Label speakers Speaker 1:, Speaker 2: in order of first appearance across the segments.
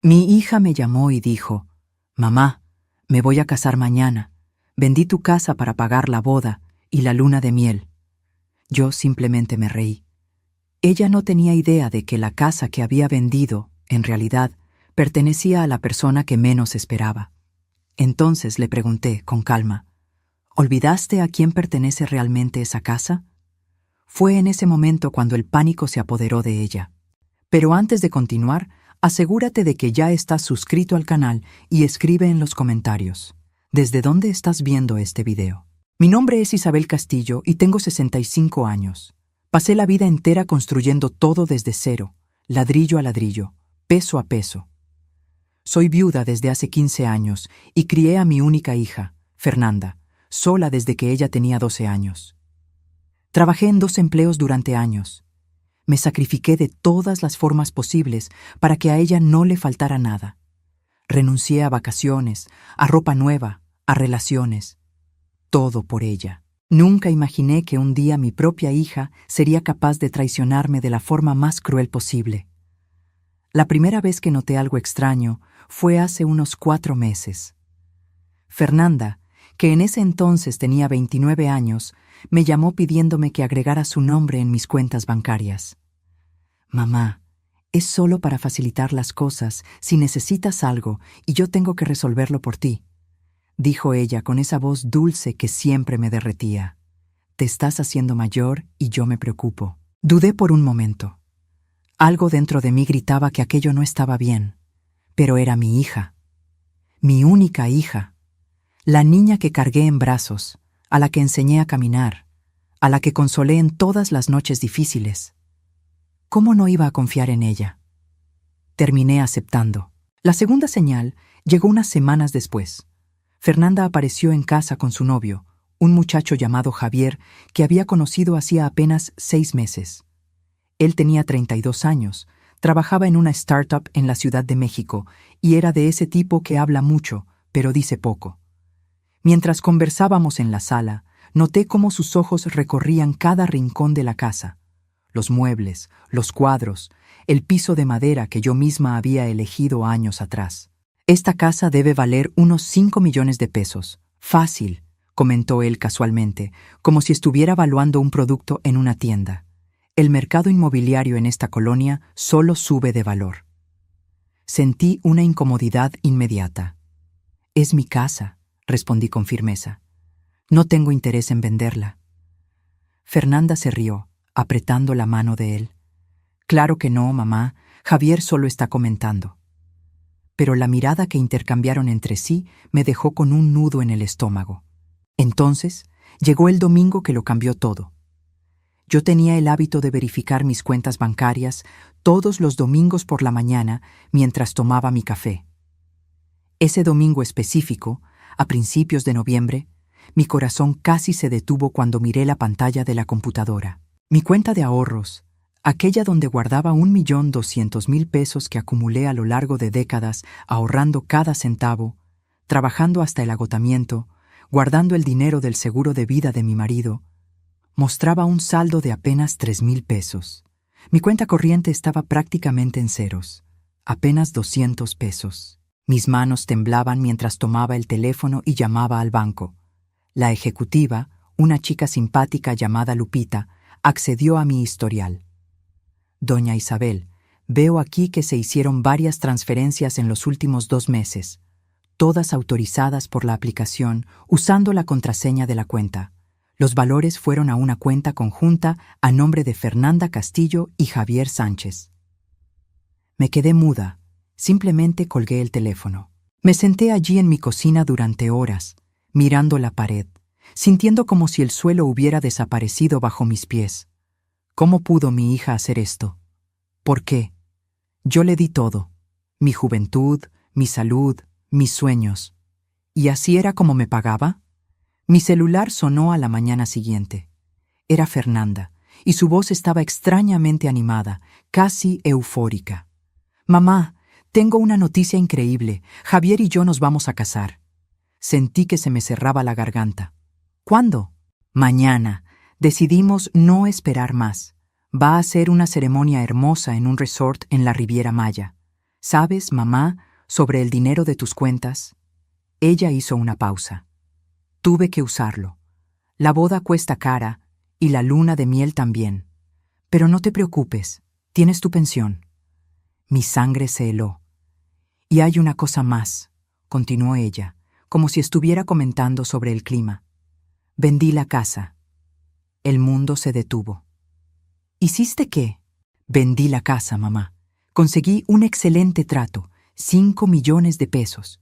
Speaker 1: Mi hija me llamó y dijo: «Mamá, me voy a casar mañana. Vendí tu casa para pagar la boda y la luna de miel». Yo simplemente me reí. Ella no tenía idea de que la casa que había vendido, en realidad, pertenecía a la persona que menos esperaba. Entonces le pregunté, con calma: «¿Olvidaste a quién pertenece realmente esa casa?». Fue en ese momento cuando el pánico se apoderó de ella. Pero antes de continuar, asegúrate de que ya estás suscrito al canal y escribe en los comentarios: ¿desde dónde estás viendo este video? Mi nombre es Isabel Castillo y tengo 65 años. Pasé la vida entera construyendo todo desde cero, ladrillo a ladrillo, peso a peso. Soy viuda desde hace 15 años y crié a mi única hija, Fernanda, sola desde que ella tenía 12 años. Trabajé en 2 empleos durante años. Me sacrifiqué de todas las formas posibles para que a ella no le faltara nada. Renuncié a vacaciones, a ropa nueva, a relaciones. Todo por ella. Nunca imaginé que un día mi propia hija sería capaz de traicionarme de la forma más cruel posible. La primera vez que noté algo extraño fue hace unos 4 meses. Fernanda, que en ese entonces tenía 29 años, me llamó pidiéndome que agregara su nombre en mis cuentas bancarias. «Mamá, es solo para facilitar las cosas si necesitas algo y yo tengo que resolverlo por ti», dijo ella con esa voz dulce que siempre me derretía. «Te estás haciendo mayor y yo me preocupo». Dudé por un momento. Algo dentro de mí gritaba que aquello no estaba bien, pero era mi hija, mi única hija, la niña que cargué en brazos, a la que enseñé a caminar, a la que consolé en todas las noches difíciles. ¿Cómo no iba a confiar en ella? Terminé aceptando. La segunda señal llegó unas semanas después. Fernanda apareció en casa con su novio, un muchacho llamado Javier que había conocido hacía apenas 6 meses. Él tenía 32 años, trabajaba en una startup en la Ciudad de México y era de ese tipo que habla mucho, pero dice poco. Mientras conversábamos en la sala, noté cómo sus ojos recorrían cada rincón de la casa. Los muebles, los cuadros, el piso de madera que yo misma había elegido años atrás. «Esta casa debe valer unos 5 millones de pesos. Fácil», comentó él casualmente, como si estuviera evaluando un producto en una tienda. «El mercado inmobiliario en esta colonia solo sube de valor». Sentí una incomodidad inmediata. «Es mi casa», respondí con firmeza. «No tengo interés en venderla». Fernanda se rió, apretando la mano de él. «Claro que no, mamá. Javier solo está comentando». Pero la mirada que intercambiaron entre sí me dejó con un nudo en el estómago. Entonces llegó el domingo que lo cambió todo. Yo tenía el hábito de verificar mis cuentas bancarias todos los domingos por la mañana mientras tomaba mi café. Ese domingo específico, a principios de noviembre, mi corazón casi se detuvo cuando miré la pantalla de la computadora. Mi cuenta de ahorros, aquella donde guardaba 1.200.000 pesos que acumulé a lo largo de décadas ahorrando cada centavo, trabajando hasta el agotamiento, guardando el dinero del seguro de vida de mi marido, mostraba un saldo de apenas 3.000 pesos. Mi cuenta corriente estaba prácticamente en ceros, apenas 200 pesos. Mis manos temblaban mientras tomaba el teléfono y llamaba al banco. La ejecutiva, una chica simpática llamada Lupita, accedió a mi historial. «Doña Isabel, veo aquí que se hicieron varias transferencias en los últimos 2 meses, todas autorizadas por la aplicación usando la contraseña de la cuenta. Los valores fueron a una cuenta conjunta a nombre de Fernanda Castillo y Javier Sánchez». Me quedé muda. Simplemente colgué el teléfono. Me senté allí en mi cocina durante horas, mirando la pared, sintiendo como si el suelo hubiera desaparecido bajo mis pies. ¿Cómo pudo mi hija hacer esto? ¿Por qué? Yo le di todo: mi juventud, mi salud, mis sueños. ¿Y así era como me pagaba? Mi celular sonó a la mañana siguiente. Era Fernanda, y su voz estaba extrañamente animada, casi eufórica. «Mamá, tengo una noticia increíble. Javier y yo nos vamos a casar». Sentí que se me cerraba la garganta. «¿Cuándo?» «Mañana. Decidimos no esperar más. Va a ser una ceremonia hermosa en un resort en la Riviera Maya. ¿Sabes, mamá, sobre el dinero de tus cuentas? Ella hizo una pausa. Tuve que usarlo. La boda cuesta cara y la luna de miel también. Pero no te preocupes, tienes tu pensión. Mi sangre se heló. Y hay una cosa más, continuó ella, como si estuviera comentando sobre el clima. Vendí la casa. El mundo se detuvo. ¿Hiciste qué? Vendí la casa, mamá. Conseguí un excelente trato, 5 millones de pesos.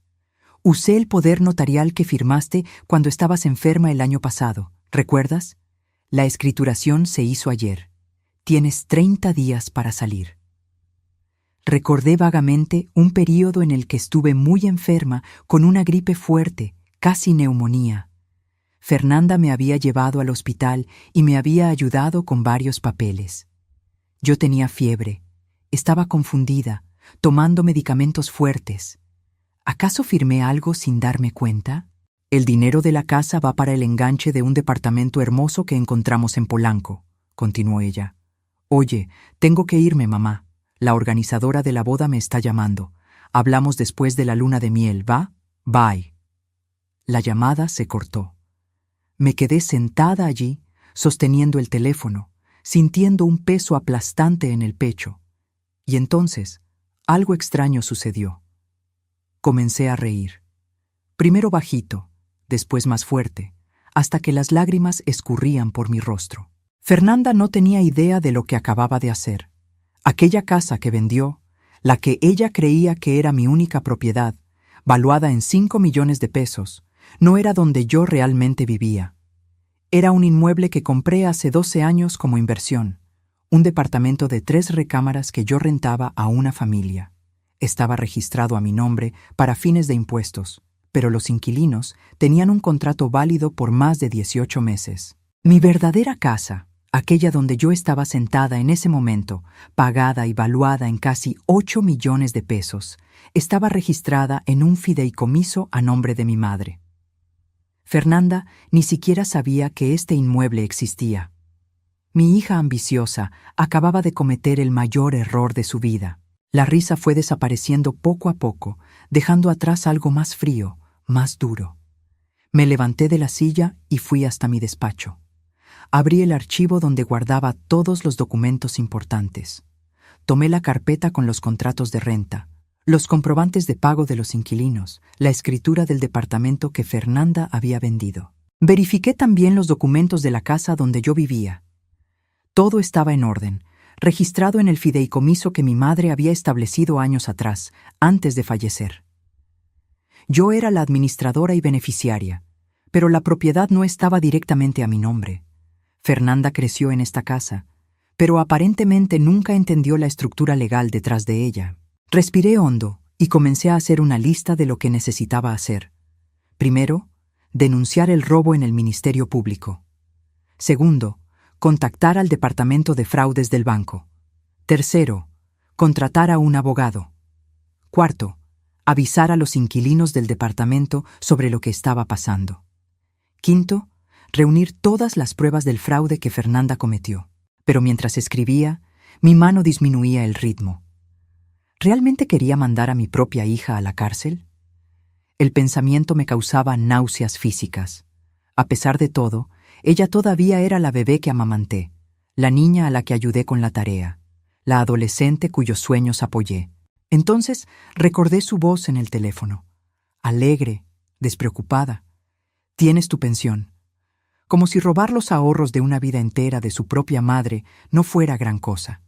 Speaker 1: Usé el poder notarial que firmaste cuando estabas enferma el año pasado, ¿recuerdas? La escrituración se hizo ayer. Tienes 30 días para salir. Recordé vagamente un período en el que estuve muy enferma con una gripe fuerte, casi neumonía. Fernanda me había llevado al hospital y me había ayudado con varios papeles. Yo tenía fiebre, estaba confundida, tomando medicamentos fuertes. ¿Acaso firmé algo sin darme cuenta? El dinero de la casa va para el enganche de un departamento hermoso que encontramos en Polanco, continuó ella. Oye, tengo que irme, mamá. La organizadora de la boda me está llamando. Hablamos después de la luna de miel, ¿va? Bye. La llamada se cortó. Me quedé sentada allí, sosteniendo el teléfono, sintiendo un peso aplastante en el pecho. Y entonces, algo extraño sucedió. Comencé a reír. Primero bajito, después más fuerte, hasta que las lágrimas escurrían por mi rostro. Fernanda no tenía idea de lo que acababa de hacer. Aquella casa que vendió, la que ella creía que era mi única propiedad, valuada en 5 millones de pesos, no era donde yo realmente vivía. Era un inmueble que compré hace 12 años como inversión, un departamento de 3 recámaras que yo rentaba a una familia. Estaba registrado a mi nombre para fines de impuestos, pero los inquilinos tenían un contrato válido por más de 18 meses. Mi verdadera casa, aquella donde yo estaba sentada en ese momento, pagada y valuada en casi 8 millones de pesos, estaba registrada en un fideicomiso a nombre de mi madre. Fernanda ni siquiera sabía que este inmueble existía. Mi hija ambiciosa acababa de cometer el mayor error de su vida. La risa fue desapareciendo poco a poco, dejando atrás algo más frío, más duro. Me levanté de la silla y fui hasta mi despacho. Abrí el archivo donde guardaba todos los documentos importantes. Tomé la carpeta con los contratos de renta, los comprobantes de pago de los inquilinos, la escritura del departamento que Fernanda había vendido. Verifiqué también los documentos de la casa donde yo vivía. Todo estaba en orden, registrado en el fideicomiso que mi madre había establecido años atrás, antes de fallecer. Yo era la administradora y beneficiaria, pero la propiedad no estaba directamente a mi nombre. Fernanda creció en esta casa, pero aparentemente nunca entendió la estructura legal detrás de ella. Respiré hondo y comencé a hacer una lista de lo que necesitaba hacer. Primero, denunciar el robo en el Ministerio Público. Segundo, contactar al Departamento de Fraudes del banco. Tercero, contratar a un abogado. Cuarto, avisar a los inquilinos del departamento sobre lo que estaba pasando. Quinto, reunir todas las pruebas del fraude que Fernanda cometió. Pero mientras escribía, mi mano disminuía el ritmo. ¿Realmente quería mandar a mi propia hija a la cárcel? El pensamiento me causaba náuseas físicas. A pesar de todo, ella todavía era la bebé que amamanté, la niña a la que ayudé con la tarea, la adolescente cuyos sueños apoyé. Entonces recordé su voz en el teléfono, alegre, despreocupada. Tienes tu pensión. Como si robar los ahorros de una vida entera de su propia madre no fuera gran cosa.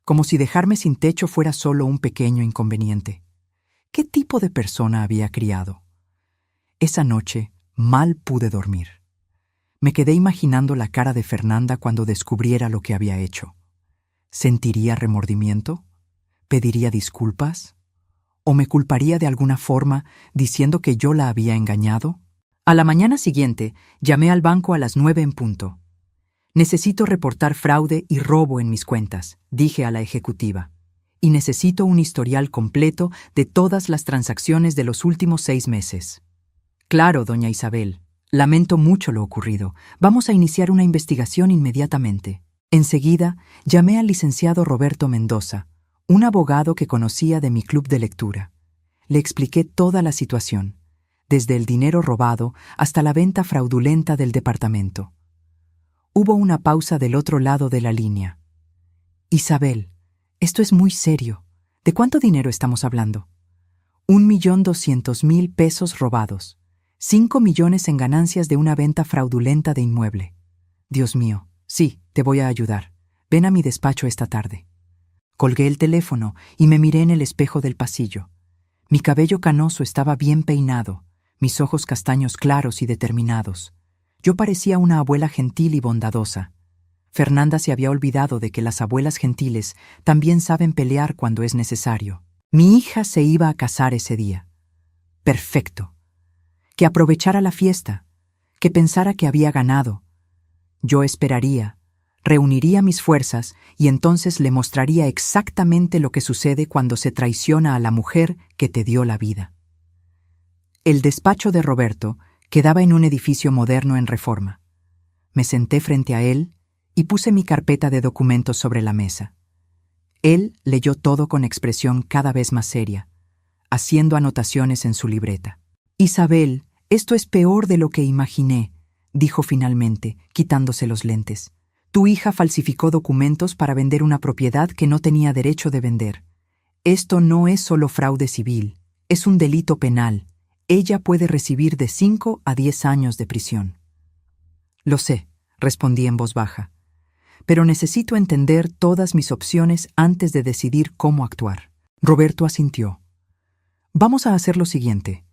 Speaker 1: Como si dejarme sin techo fuera solo un pequeño inconveniente. ¿Qué tipo de persona había criado? Esa noche mal pude dormir. Me quedé imaginando la cara de Fernanda cuando descubriera lo que había hecho. ¿Sentiría remordimiento? ¿Pediría disculpas? ¿O me culparía de alguna forma diciendo que yo la había engañado? A la mañana siguiente, llamé al banco a las 9 en punto. Necesito reportar fraude y robo en mis cuentas, dije a la ejecutiva. Y necesito un historial completo de todas las transacciones de los últimos 6 meses. Claro, doña Isabel. Lamento mucho lo ocurrido. Vamos a iniciar una investigación inmediatamente. Enseguida, llamé al licenciado Roberto Mendoza, Un abogado que conocía de mi club de lectura. Le expliqué toda la situación, desde el dinero robado hasta la venta fraudulenta del departamento. Hubo una pausa del otro lado de la línea. Isabel, esto es muy serio. ¿De cuánto dinero estamos hablando? 1.200.000 pesos robados. 5 millones en ganancias de una venta fraudulenta de inmueble. Dios mío, sí, te voy a ayudar. Ven a mi despacho esta tarde. Colgué el teléfono y me miré en el espejo del pasillo. Mi cabello canoso estaba bien peinado, mis ojos castaños claros y determinados. Yo parecía una abuela gentil y bondadosa. Fernanda se había olvidado de que las abuelas gentiles también saben pelear cuando es necesario. Mi hija se iba a casar ese día. Perfecto. Que aprovechara la fiesta, que pensara que había ganado. Yo esperaría, reuniría mis fuerzas y entonces le mostraría exactamente lo que sucede cuando se traiciona a la mujer que te dio la vida. El despacho de Roberto quedaba en un edificio moderno en Reforma. Me senté frente a él y puse mi carpeta de documentos sobre la mesa. Él leyó todo con expresión cada vez más seria, haciendo anotaciones en su libreta. «Isabel, esto es peor de lo que imaginé», dijo finalmente, quitándose los lentes. «Tu hija falsificó documentos para vender una propiedad que no tenía derecho de vender. Esto no es solo fraude civil, es un delito penal. Ella puede recibir de 5 a 10 años de prisión». «Lo sé», respondí en voz baja, «pero necesito entender todas mis opciones antes de decidir cómo actuar». Roberto asintió. «Vamos a hacer lo siguiente.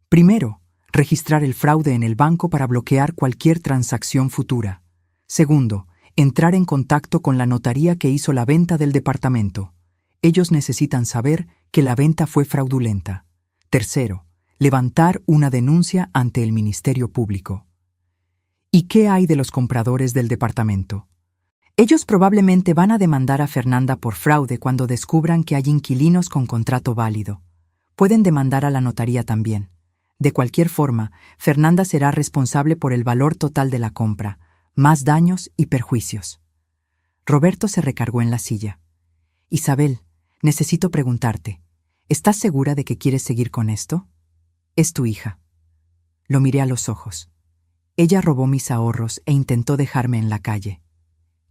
Speaker 1: Primero, registrar el fraude en el banco para bloquear cualquier transacción futura. Segundo, entrar en contacto con la notaría que hizo la venta del departamento. Ellos necesitan saber que la venta fue fraudulenta. Tercero, levantar una denuncia ante el Ministerio Público. ¿Y qué hay de los compradores del departamento? Ellos probablemente van a demandar a Fernanda por fraude cuando descubran que hay inquilinos con contrato válido. Pueden demandar a la notaría también. De cualquier forma, Fernanda será responsable por el valor total de la compra, más daños y perjuicios. Roberto se recargó en la silla. «Isabel, necesito preguntarte, ¿estás segura de que quieres seguir con esto? Es tu hija». Lo miré a los ojos. Ella robó mis ahorros e intentó dejarme en la calle.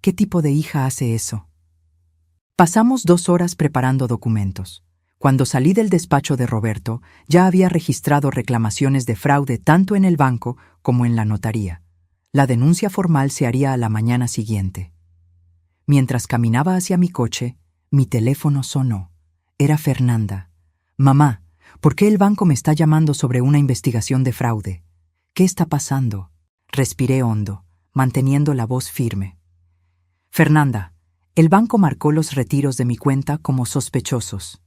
Speaker 1: ¿Qué tipo de hija hace eso? Pasamos 2 horas preparando documentos. Cuando salí del despacho de Roberto, ya había registrado reclamaciones de fraude tanto en el banco como en la notaría. La denuncia formal se haría a la mañana siguiente. Mientras caminaba hacia mi coche, mi teléfono sonó. Era Fernanda. «Mamá, ¿por qué el banco me está llamando sobre una investigación de fraude? ¿Qué está pasando?». Respiré hondo, manteniendo la voz firme. «Fernanda, el banco marcó los retiros de mi cuenta como sospechosos.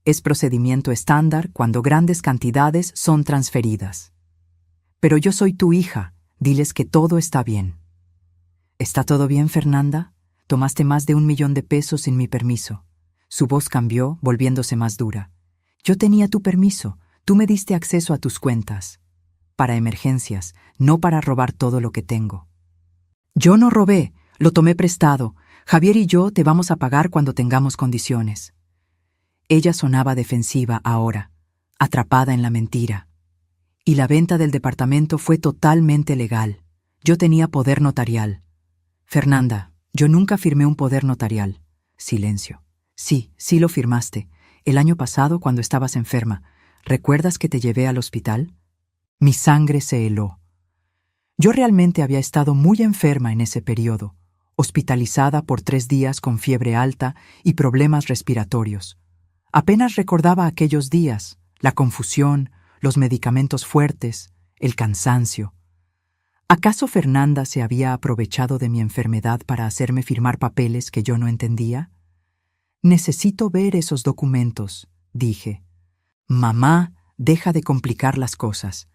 Speaker 1: Es procedimiento estándar cuando grandes cantidades son transferidas. Pero yo soy tu hija, diles que todo está bien». «¿Está todo bien, Fernanda? Tomaste más de 1 millón de pesos sin mi permiso». Su voz cambió, volviéndose más dura. «Yo tenía tu permiso, tú me diste acceso a tus cuentas. Para emergencias, no para robar todo lo que tengo». «Yo no robé, lo tomé prestado. Javier y yo te vamos a pagar cuando tengamos condiciones». Ella sonaba defensiva ahora, atrapada en la mentira. Y la venta del departamento fue totalmente legal. Yo tenía poder notarial. «Fernanda, yo nunca firmé un poder notarial». Silencio. «Sí, sí lo firmaste. El año pasado, cuando estabas enferma. ¿Recuerdas que te llevé al hospital?» Mi sangre se heló. Yo realmente había estado muy enferma en ese periodo, hospitalizada por 3 días con fiebre alta y problemas respiratorios. Apenas recordaba aquellos días, la confusión, los medicamentos fuertes, el cansancio. ¿Acaso Fernanda se había aprovechado de mi enfermedad para hacerme firmar papeles que yo no entendía? «Necesito ver esos documentos», dije. «Mamá, deja de complicar las cosas.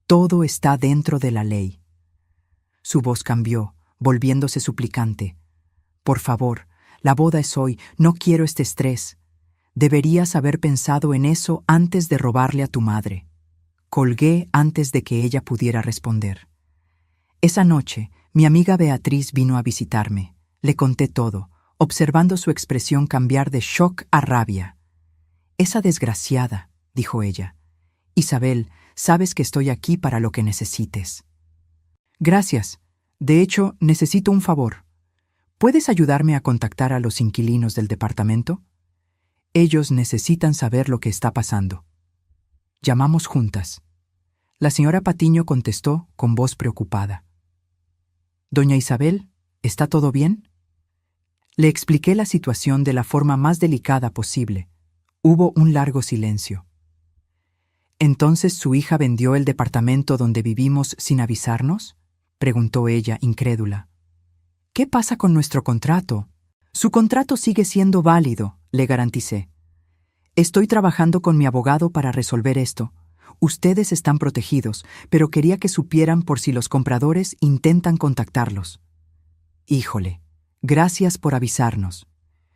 Speaker 1: Todo está dentro de la ley». Su voz cambió, volviéndose suplicante. «Por favor, la boda es hoy, no quiero este estrés. Deberías haber pensado en eso antes de robarle a tu madre». Colgué antes de que ella pudiera responder. Esa noche, mi amiga Beatriz vino a visitarme. Le conté todo, observando su expresión cambiar de shock a rabia. «Esa desgraciada», dijo ella. «Isabel, sabes que estoy aquí para lo que necesites». «Gracias. De hecho, necesito un favor. ¿Puedes ayudarme a contactar a los inquilinos del departamento? Ellos necesitan saber lo que está pasando». Llamamos juntas. La señora Patiño contestó con voz preocupada. «Doña Isabel, ¿está todo bien?» Le expliqué la situación de la forma más delicada posible. Hubo un largo silencio. «¿Entonces su hija vendió el departamento donde vivimos sin avisarnos?», preguntó ella, incrédula. «¿Qué pasa con nuestro contrato?» «Su contrato sigue siendo válido», le garanticé. «Estoy trabajando con mi abogado para resolver esto. Ustedes están protegidos, pero quería que supieran por si los compradores intentan contactarlos». «Híjole, gracias por avisarnos.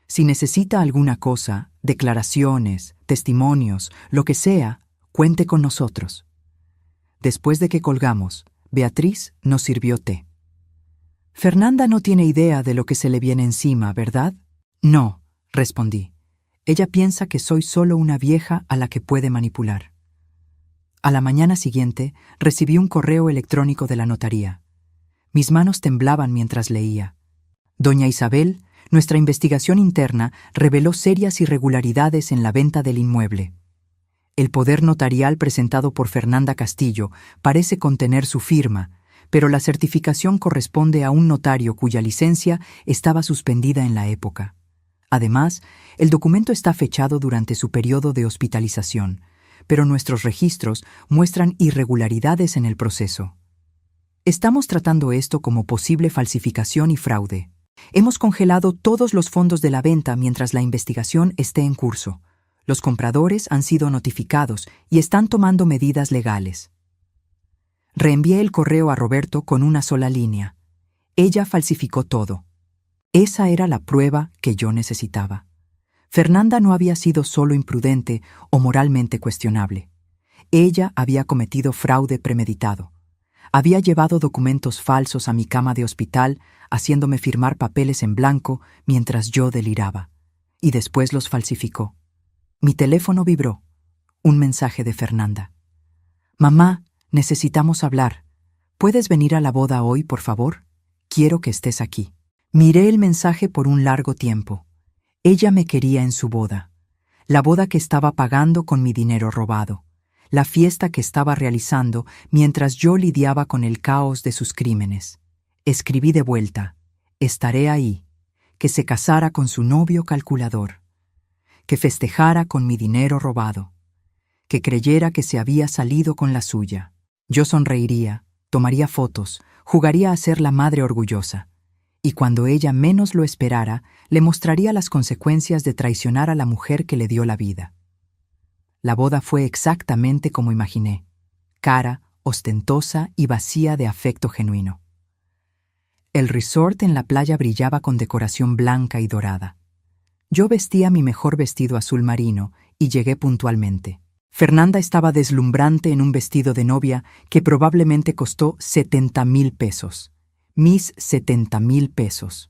Speaker 1: Si necesita alguna cosa, declaraciones, testimonios, lo que sea, cuente con nosotros». Después de que colgamos, Beatriz nos sirvió té. «Fernanda no tiene idea de lo que se le viene encima, ¿verdad?» «No», respondí. «Ella piensa que soy solo una vieja a la que puede manipular». A la mañana siguiente recibí un correo electrónico de la notaría. Mis manos temblaban mientras leía. «Doña Isabel, nuestra investigación interna reveló serias irregularidades en la venta del inmueble. El poder notarial presentado por Fernanda Castillo parece contener su firma, pero la certificación corresponde a un notario cuya licencia estaba suspendida en la época. Además, el documento está fechado durante su periodo de hospitalización, pero nuestros registros muestran irregularidades en el proceso. Estamos tratando esto como posible falsificación y fraude. Hemos congelado todos los fondos de la venta mientras la investigación esté en curso. Los compradores han sido notificados y están tomando medidas legales». Reenvié el correo a Roberto con una sola línea. Ella falsificó todo. Esa era la prueba que yo necesitaba. Fernanda no había sido solo imprudente o moralmente cuestionable. Ella había cometido fraude premeditado. Había llevado documentos falsos a mi cama de hospital, haciéndome firmar papeles en blanco mientras yo deliraba. Y después los falsificó. Mi teléfono vibró. Un mensaje de Fernanda. «Mamá, necesitamos hablar. ¿Puedes venir a la boda hoy, por favor? Quiero que estés aquí». Miré el mensaje por un largo tiempo. Ella me quería en su boda. La boda que estaba pagando con mi dinero robado. La fiesta que estaba realizando mientras yo lidiaba con el caos de sus crímenes. Escribí de vuelta: «Estaré ahí». Que se casara con su novio calculador. Que festejara con mi dinero robado. Que creyera que se había salido con la suya. Yo sonreiría, tomaría fotos, jugaría a ser la madre orgullosa. Y cuando ella menos lo esperara, le mostraría las consecuencias de traicionar a la mujer que le dio la vida. La boda fue exactamente como imaginé: cara, ostentosa y vacía de afecto genuino. El resort en la playa brillaba con decoración blanca y dorada. Yo vestía mi mejor vestido azul marino y llegué puntualmente. Fernanda estaba deslumbrante en un vestido de novia que probablemente costó 70,000 pesos. Mis 70,000 pesos.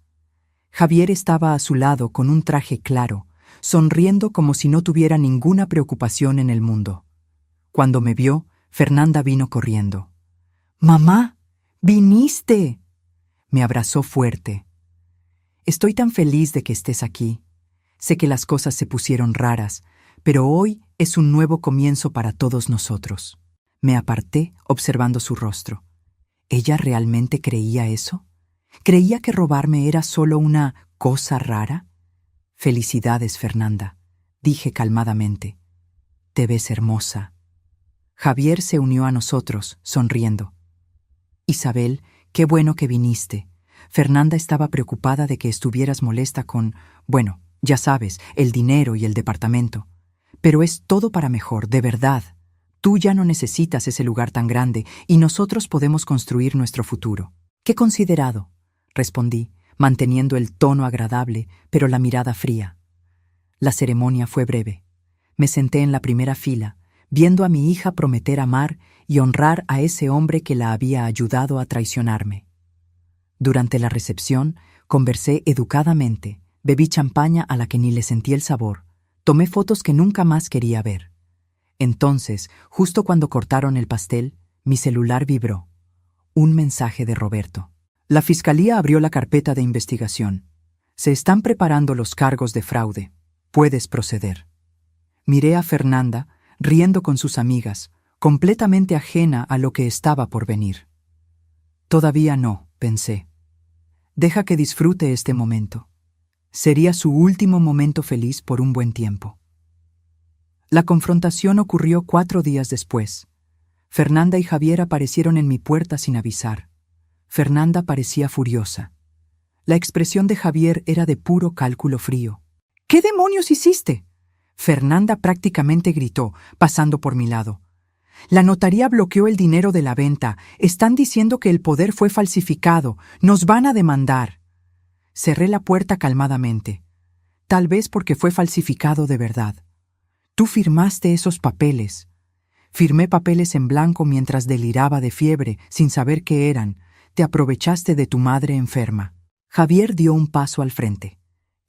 Speaker 1: Javier estaba a su lado con un traje claro, sonriendo como si no tuviera ninguna preocupación en el mundo. Cuando me vio, Fernanda vino corriendo. «¡Mamá! ¡Viniste!». Me abrazó fuerte. «Estoy tan feliz de que estés aquí. Sé que las cosas se pusieron raras, pero hoy es un nuevo comienzo para todos nosotros». Me aparté observando su rostro. ¿Ella realmente creía eso? ¿Creía que robarme era solo una cosa rara? «Felicidades, Fernanda», dije calmadamente. «Te ves hermosa». Javier se unió a nosotros, sonriendo. «Isabel, qué bueno que viniste. Fernanda estaba preocupada de que estuvieras molesta con, bueno, ya sabes, el dinero y el departamento. Pero es todo para mejor, de verdad. Tú ya no necesitas ese lugar tan grande y nosotros podemos construir nuestro futuro». «Qué considerado», respondí, manteniendo el tono agradable, pero la mirada fría. La ceremonia fue breve. Me senté en la primera fila, viendo a mi hija prometer amar y honrar a ese hombre que la había ayudado a traicionarme. Durante la recepción, conversé educadamente, Bebí champaña a la que ni le sentí el sabor. Tomé fotos que nunca más quería ver. Entonces, justo cuando cortaron el pastel, mi celular vibró. Un mensaje de Roberto. La fiscalía abrió la carpeta de investigación. Se están preparando los cargos de fraude. Puedes proceder. Miré a Fernanda, riendo con sus amigas, completamente ajena a lo que estaba por venir. Todavía no, pensé. Deja que disfrute este momento. Sería su último momento feliz por un buen tiempo. La confrontación ocurrió 4 días después. Fernanda y Javier aparecieron en mi puerta sin avisar. Fernanda parecía furiosa. La expresión de Javier era de puro cálculo frío. ¿Qué demonios hiciste? Fernanda prácticamente gritó, pasando por mi lado. La notaría bloqueó el dinero de la venta. Están diciendo que el poder fue falsificado. Nos van a demandar. Cerré la puerta calmadamente. Tal vez porque fue falsificado de verdad. Tú firmaste esos papeles. Firmé papeles en blanco mientras deliraba de fiebre, sin saber qué eran. Te aprovechaste de tu madre enferma. Javier dio un paso al frente.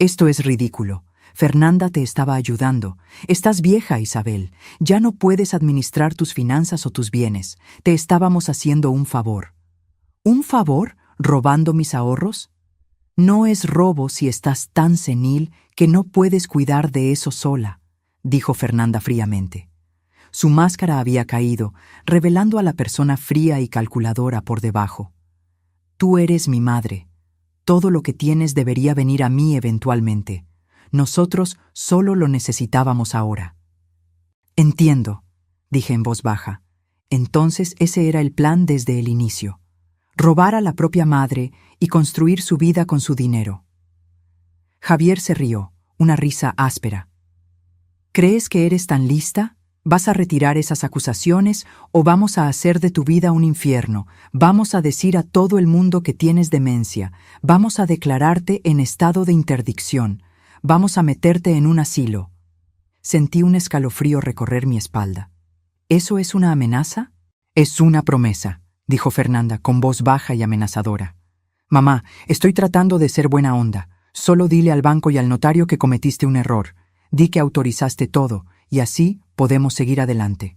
Speaker 1: Esto es ridículo. Fernanda te estaba ayudando. Estás vieja, Isabel. Ya no puedes administrar tus finanzas o tus bienes. Te estábamos haciendo un favor. ¿Un favor? ¿Robando mis ahorros? No es robo si estás tan senil que no puedes cuidar de eso sola, dijo Fernanda fríamente. Su máscara había caído, revelando a la persona fría y calculadora por debajo. Tú eres mi madre. Todo lo que tienes debería venir a mí eventualmente. Nosotros solo lo necesitábamos ahora. Entiendo, dije en voz baja. Entonces ese era el plan desde el inicio. Robar a la propia madre y construir su vida con su dinero. Javier se rió, una risa áspera. ¿Crees que eres tan lista? ¿Vas a retirar esas acusaciones o vamos a hacer de tu vida un infierno? Vamos a decir a todo el mundo que tienes demencia. Vamos a declararte en estado de interdicción. Vamos a meterte en un asilo. Sentí un escalofrío recorrer mi espalda. ¿Eso es una amenaza? Es una promesa, dijo Fernanda con voz baja y amenazadora. Mamá, estoy tratando de ser buena onda. Solo dile al banco y al notario que cometiste un error. Di que autorizaste todo, y así podemos seguir adelante.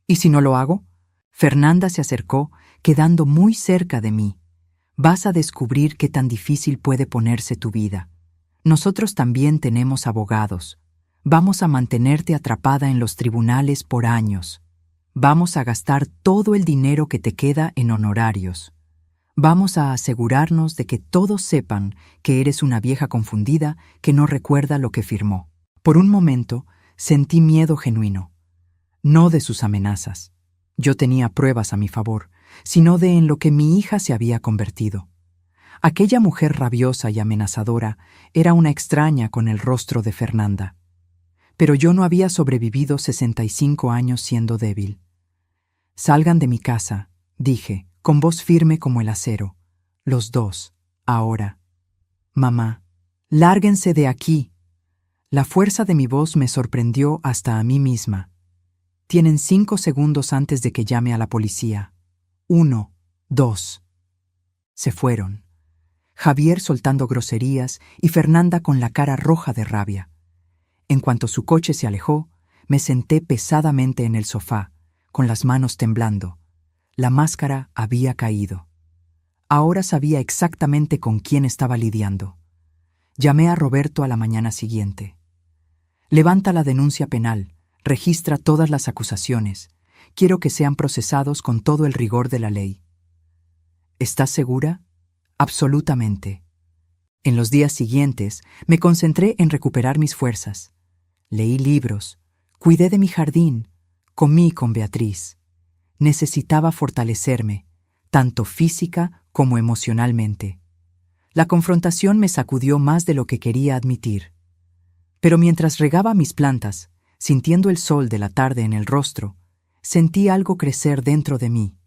Speaker 1: ¿Y si no lo hago? Fernanda se acercó, quedando muy cerca de mí. Vas a descubrir qué tan difícil puede ponerse tu vida. Nosotros también tenemos abogados. Vamos a mantenerte atrapada en los tribunales por años. Vamos a gastar todo el dinero que te queda en honorarios. Vamos a asegurarnos de que todos sepan que eres una vieja confundida que no recuerda lo que firmó. Por un momento, sentí miedo genuino. No de sus amenazas. Yo tenía pruebas a mi favor, sino de en lo que mi hija se había convertido. Aquella mujer rabiosa y amenazadora era una extraña con el rostro de Fernanda. Pero yo no había sobrevivido 65 años siendo débil. Salgan de mi casa, dije, con voz firme como el acero. Los dos, ahora. Mamá, lárguense de aquí. La fuerza de mi voz me sorprendió hasta a mí misma. Tienen 5 segundos antes de que llame a la policía. 1, 2. Se fueron. Javier soltando groserías y Fernanda con la cara roja de rabia. En cuanto su coche se alejó, me senté pesadamente en el sofá, con las manos temblando. La máscara había caído. Ahora sabía exactamente con quién estaba lidiando. Llamé a Roberto a la mañana siguiente. Levanta la denuncia penal, registra todas las acusaciones. Quiero que sean procesados con todo el rigor de la ley. ¿Estás segura? Absolutamente. En los días siguientes me concentré en recuperar mis fuerzas. Leí libros, cuidé de mi jardín, comí con Beatriz. Necesitaba fortalecerme, tanto física como emocionalmente. La confrontación me sacudió más de lo que quería admitir. Pero mientras regaba mis plantas, sintiendo el sol de la tarde en el rostro, sentí algo crecer dentro de mí,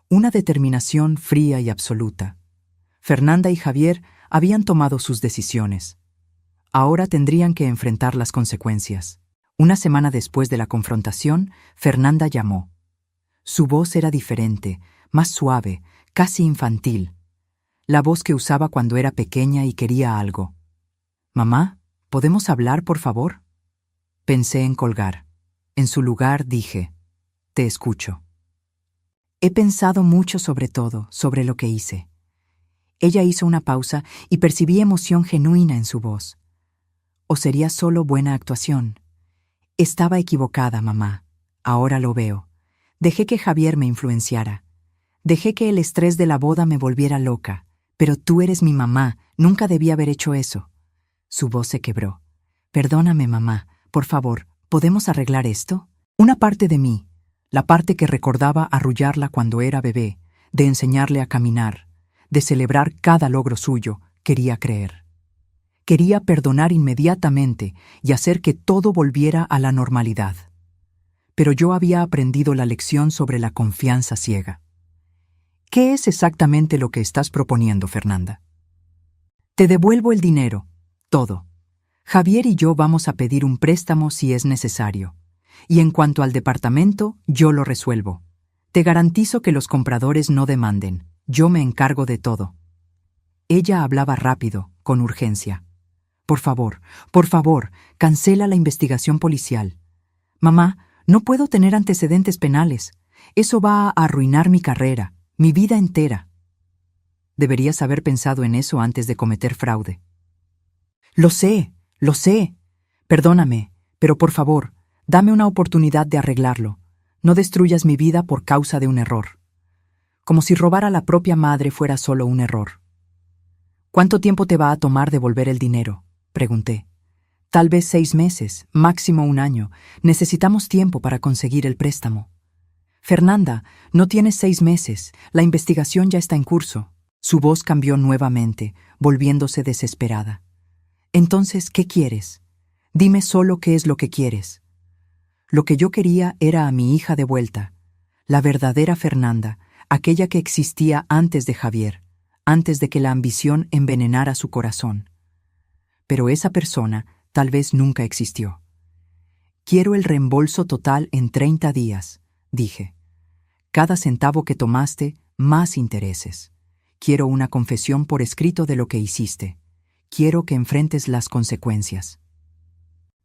Speaker 1: una determinación fría y absoluta. Fernanda y Javier habían tomado sus decisiones. Ahora tendrían que enfrentar las consecuencias. Una semana después de la confrontación, Fernanda llamó. Su voz era diferente, más suave, casi infantil. La voz que usaba cuando era pequeña y quería algo. Mamá, ¿podemos hablar, por favor? Pensé en colgar. En su lugar dije, te escucho. He pensado mucho sobre todo, sobre lo que hice. Ella hizo una pausa y percibí emoción genuina en su voz. ¿O sería solo buena actuación? Estaba equivocada, mamá. Ahora lo veo. Dejé que Javier me influenciara. Dejé que el estrés de la boda me volviera loca. Pero tú eres mi mamá, nunca debí haber hecho eso. Su voz se quebró. Perdóname, mamá. Por favor, ¿podemos arreglar esto? Una parte de mí, la parte que recordaba arrullarla cuando era bebé, de enseñarle a caminar, de celebrar cada logro suyo, quería creer. Quería perdonar inmediatamente y hacer que todo volviera a la normalidad. Pero yo había aprendido la lección sobre la confianza ciega. ¿Qué es exactamente lo que estás proponiendo, Fernanda? Te devuelvo el dinero, todo. Javier y yo vamos a pedir un préstamo si es necesario. Y en cuanto al departamento, yo lo resuelvo. Te garantizo que los compradores no demanden. Yo me encargo de todo. Ella hablaba rápido, con urgencia. Por favor, cancela la investigación policial. Mamá, no puedo tener antecedentes penales. Eso va a arruinar mi carrera, mi vida entera. Deberías haber pensado en eso antes de cometer fraude. Lo sé. Perdóname, pero por favor, dame una oportunidad de arreglarlo. No destruyas mi vida por causa de un error. Como si robar a la propia madre fuera solo un error. ¿Cuánto tiempo te va a tomar devolver el dinero?, pregunté. Tal vez 6 meses, máximo 1 año. Necesitamos tiempo para conseguir el préstamo. Fernanda, no tienes 6 meses. La investigación ya está en curso. Su voz cambió nuevamente, volviéndose desesperada. Entonces, ¿qué quieres? Dime solo qué es lo que quieres. Lo que yo quería era a mi hija de vuelta, la verdadera Fernanda, aquella que existía antes de Javier, antes de que la ambición envenenara su corazón. Pero esa persona tal vez nunca existió. Quiero el reembolso total en 30 días, dije. Cada centavo que tomaste, más intereses. Quiero una confesión por escrito de lo que hiciste. Quiero que enfrentes las consecuencias.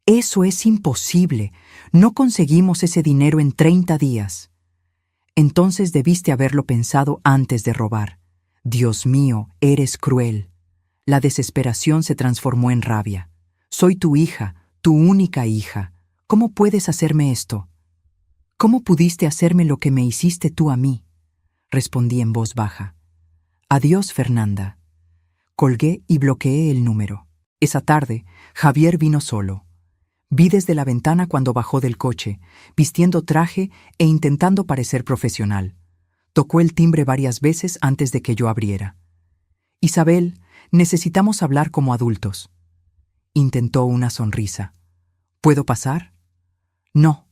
Speaker 1: Eso es imposible. No conseguimos ese dinero en 30 días. Entonces debiste haberlo pensado antes de robar. Dios mío, eres cruel. La desesperación se transformó en rabia. Soy tu hija, tu única hija. ¿Cómo puedes hacerme esto? ¿Cómo pudiste hacerme lo que me hiciste tú a mí? Respondí en voz baja. Adiós, Fernanda. Colgué y bloqueé el número. Esa tarde, Javier vino solo. Vi desde la ventana cuando bajó del coche, vistiendo traje e intentando parecer profesional. Tocó el timbre varias veces antes de que yo abriera. Isabel, necesitamos hablar como adultos. Intentó una sonrisa. ¿Puedo pasar? No.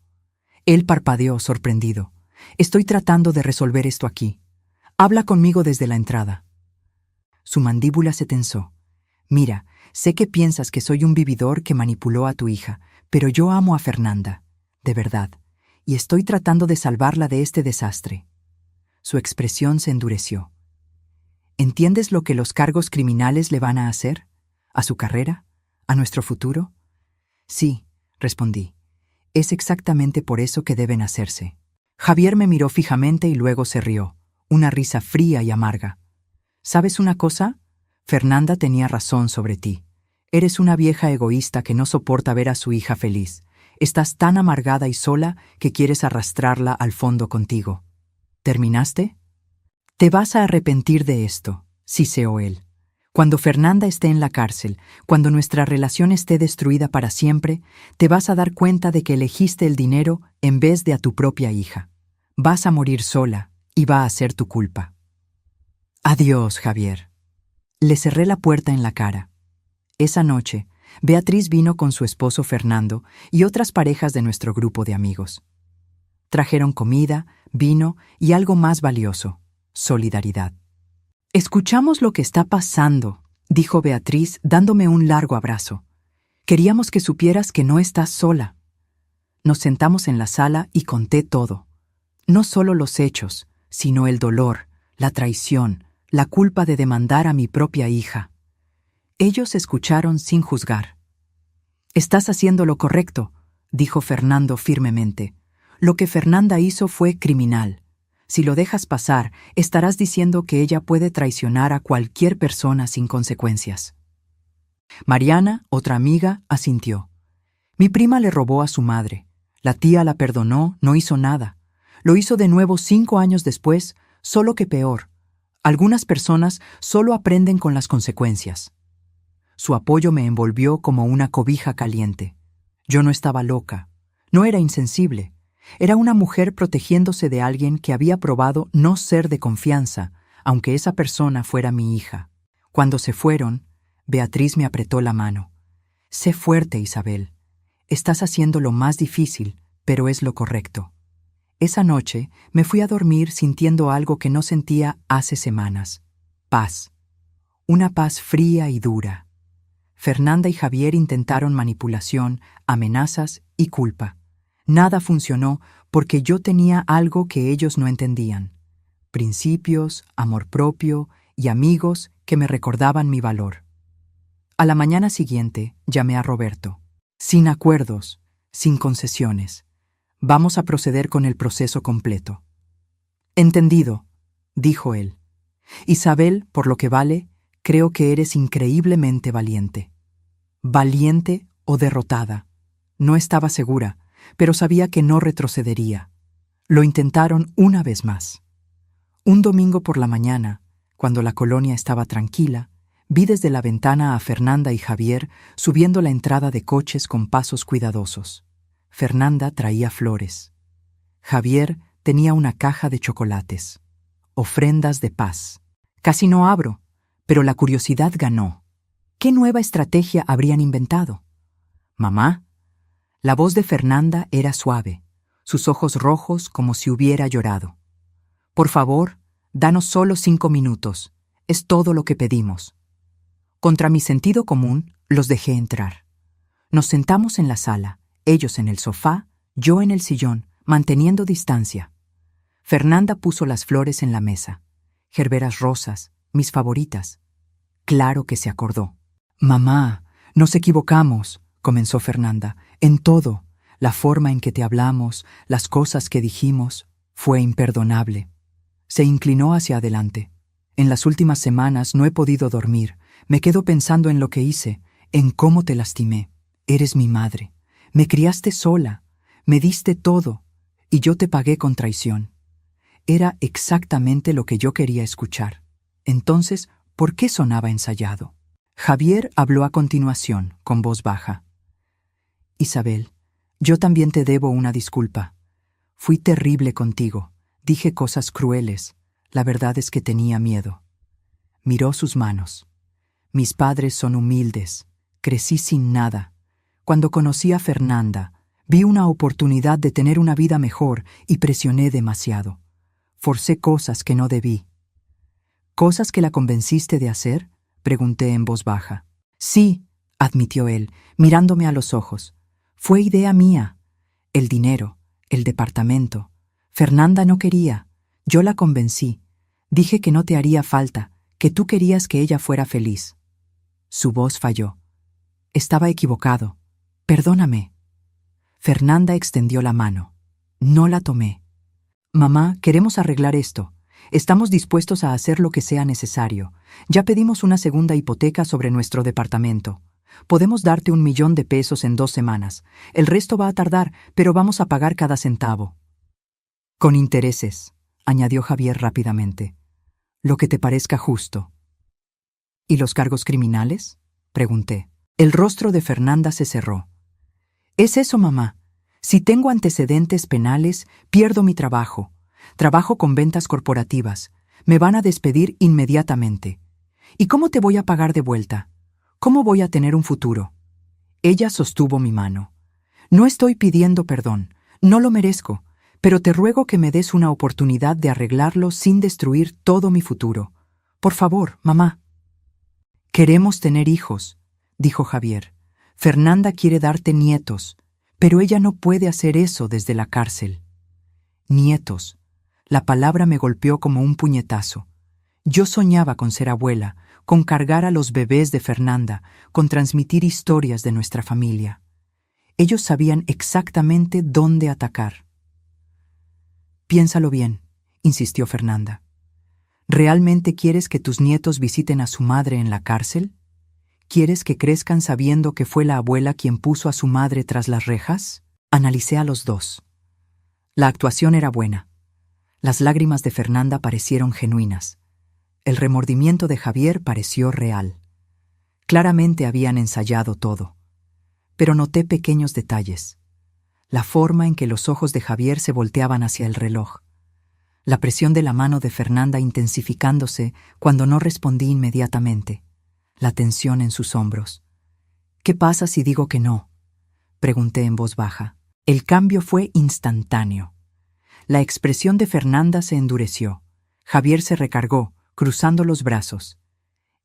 Speaker 1: Él parpadeó sorprendido. Estoy tratando de resolver esto aquí. Habla conmigo desde la entrada. Su mandíbula se tensó. Mira, sé que piensas que soy un vividor que manipuló a tu hija, pero yo amo a Fernanda, de verdad, y estoy tratando de salvarla de este desastre. Su expresión se endureció. ¿Entiendes lo que los cargos criminales le van a hacer? ¿A su carrera? ¿A nuestro futuro? Sí, respondí. Es exactamente por eso que deben hacerse. Javier me miró fijamente y luego se rió, una risa fría y amarga. ¿Sabes una cosa? Fernanda tenía razón sobre ti. Eres una vieja egoísta que no soporta ver a su hija feliz. Estás tan amargada y sola que quieres arrastrarla al fondo contigo. ¿Terminaste? Te vas a arrepentir de esto, siseó él. Cuando Fernanda esté en la cárcel, cuando nuestra relación esté destruida para siempre, te vas a dar cuenta de que elegiste el dinero en vez de a tu propia hija. Vas a morir sola y va a ser tu culpa. Adiós, Javier. Le cerré la puerta en la cara. Esa noche, Beatriz vino con su esposo Fernando y otras parejas de nuestro grupo de amigos. Trajeron comida, vino y algo más valioso, solidaridad. Escuchamos lo que está pasando, dijo Beatriz dándome un largo abrazo. Queríamos que supieras que no estás sola. Nos sentamos en la sala y conté todo. No solo los hechos, sino el dolor, la traición, la culpa de demandar a mi propia hija. Ellos escucharon sin juzgar. «Estás haciendo lo correcto», dijo Fernando firmemente. «Lo que Fernanda hizo fue criminal. Si lo dejas pasar, estarás diciendo que ella puede traicionar a cualquier persona sin consecuencias». Mariana, otra amiga, asintió. «Mi prima le robó a su madre. La tía la perdonó, no hizo nada. Lo hizo de nuevo 5 años después, solo que peor. Algunas personas solo aprenden con las consecuencias». Su apoyo me envolvió como una cobija caliente. Yo no estaba loca, no era insensible. Era una mujer protegiéndose de alguien que había probado no ser de confianza, aunque esa persona fuera mi hija. Cuando se fueron, Beatriz me apretó la mano. «Sé fuerte, Isabel. Estás haciendo lo más difícil, pero es lo correcto». Esa noche me fui a dormir sintiendo algo que no sentía hace semanas. Paz. Una paz fría y dura. Fernanda y Javier intentaron manipulación, amenazas y culpa. Nada funcionó porque yo tenía algo que ellos no entendían. Principios, amor propio y amigos que me recordaban mi valor. A la mañana siguiente llamé a Roberto. Sin acuerdos, sin concesiones. Vamos a proceder con el proceso completo. «Entendido», dijo él. «Isabel, por lo que vale, creo que eres increíblemente valiente». ¿Valiente o derrotada? No estaba segura, pero sabía que no retrocedería. Lo intentaron una vez más. Un domingo por la mañana, cuando la colonia estaba tranquila, vi desde la ventana a Fernanda y Javier subiendo la entrada de coches con pasos cuidadosos. Fernanda traía flores. Javier tenía una caja de chocolates. Ofrendas de paz. Casi no abro, pero la curiosidad ganó. ¿Qué nueva estrategia habrían inventado? «Mamá». La voz de Fernanda era suave, sus ojos rojos como si hubiera llorado. «Por favor, danos solo 5 minutos. Es todo lo que pedimos». Contra mi sentido común, los dejé entrar. Nos sentamos en la sala, ellos en el sofá, yo en el sillón, manteniendo distancia. Fernanda puso las flores en la mesa. Gerberas rosas, mis favoritas. Claro que se acordó. «Mamá, nos equivocamos», comenzó Fernanda, «en todo. La forma en que te hablamos, las cosas que dijimos, fue imperdonable». Se inclinó hacia adelante. «En las últimas semanas no he podido dormir. Me quedo pensando en lo que hice, en cómo te lastimé. Eres mi madre. Me criaste sola. Me diste todo. Y yo te pagué con traición». Era exactamente lo que yo quería escuchar. Entonces, ¿por qué sonaba ensayado? Javier habló a continuación, con voz baja. «Isabel, yo también te debo una disculpa. Fui terrible contigo. Dije cosas crueles. La verdad es que tenía miedo». Miró sus manos. «Mis padres son humildes. Crecí sin nada. Cuando conocí a Fernanda, vi una oportunidad de tener una vida mejor y presioné demasiado. Forcé cosas que no debí». «¿Cosas que la convenciste de hacer?», pregunté en voz baja. «Sí», admitió él, mirándome a los ojos. «Fue idea mía. El dinero, el departamento. Fernanda no quería. Yo la convencí. Dije que no te haría falta, que tú querías que ella fuera feliz». Su voz falló. «Estaba equivocado. Perdóname». Fernanda extendió la mano. No la tomé. «Mamá, queremos arreglar esto. Estamos dispuestos a hacer lo que sea necesario. Ya pedimos una segunda hipoteca sobre nuestro departamento. Podemos darte 1 millón de pesos en 2 semanas. El resto va a tardar, pero vamos a pagar cada centavo». «Con intereses», añadió Javier rápidamente. «Lo que te parezca justo». «¿Y los cargos criminales?», pregunté. El rostro de Fernanda se cerró. «Es eso, mamá. Si tengo antecedentes penales, pierdo mi trabajo. Trabajo con ventas corporativas. Me van a despedir inmediatamente. ¿Y cómo te voy a pagar de vuelta? ¿Cómo voy a tener un futuro?». Ella sostuvo mi mano. «No estoy pidiendo perdón. No lo merezco. Pero te ruego que me des una oportunidad de arreglarlo sin destruir todo mi futuro. Por favor, mamá». «Queremos tener hijos», dijo Javier. «Fernanda quiere darte nietos, pero ella no puede hacer eso desde la cárcel». Nietos. La palabra me golpeó como un puñetazo. Yo soñaba con ser abuela, con cargar a los bebés de Fernanda, con transmitir historias de nuestra familia. Ellos sabían exactamente dónde atacar. Piénsalo bien, insistió Fernanda. ¿Realmente quieres que tus nietos visiten a su madre en la cárcel? ¿Quieres que crezcan sabiendo que fue la abuela quien puso a su madre tras las rejas? Analicé a los dos. La actuación era buena. Las lágrimas de Fernanda parecieron genuinas. El remordimiento de Javier pareció real. Claramente habían ensayado todo. Pero noté pequeños detalles. La forma en que los ojos de Javier se volteaban hacia el reloj. La presión de la mano de Fernanda intensificándose cuando no respondí inmediatamente. La tensión en sus hombros. ¿Qué pasa si digo que no?, pregunté en voz baja. El cambio fue instantáneo. La expresión de Fernanda se endureció. Javier se recargó, cruzando los brazos.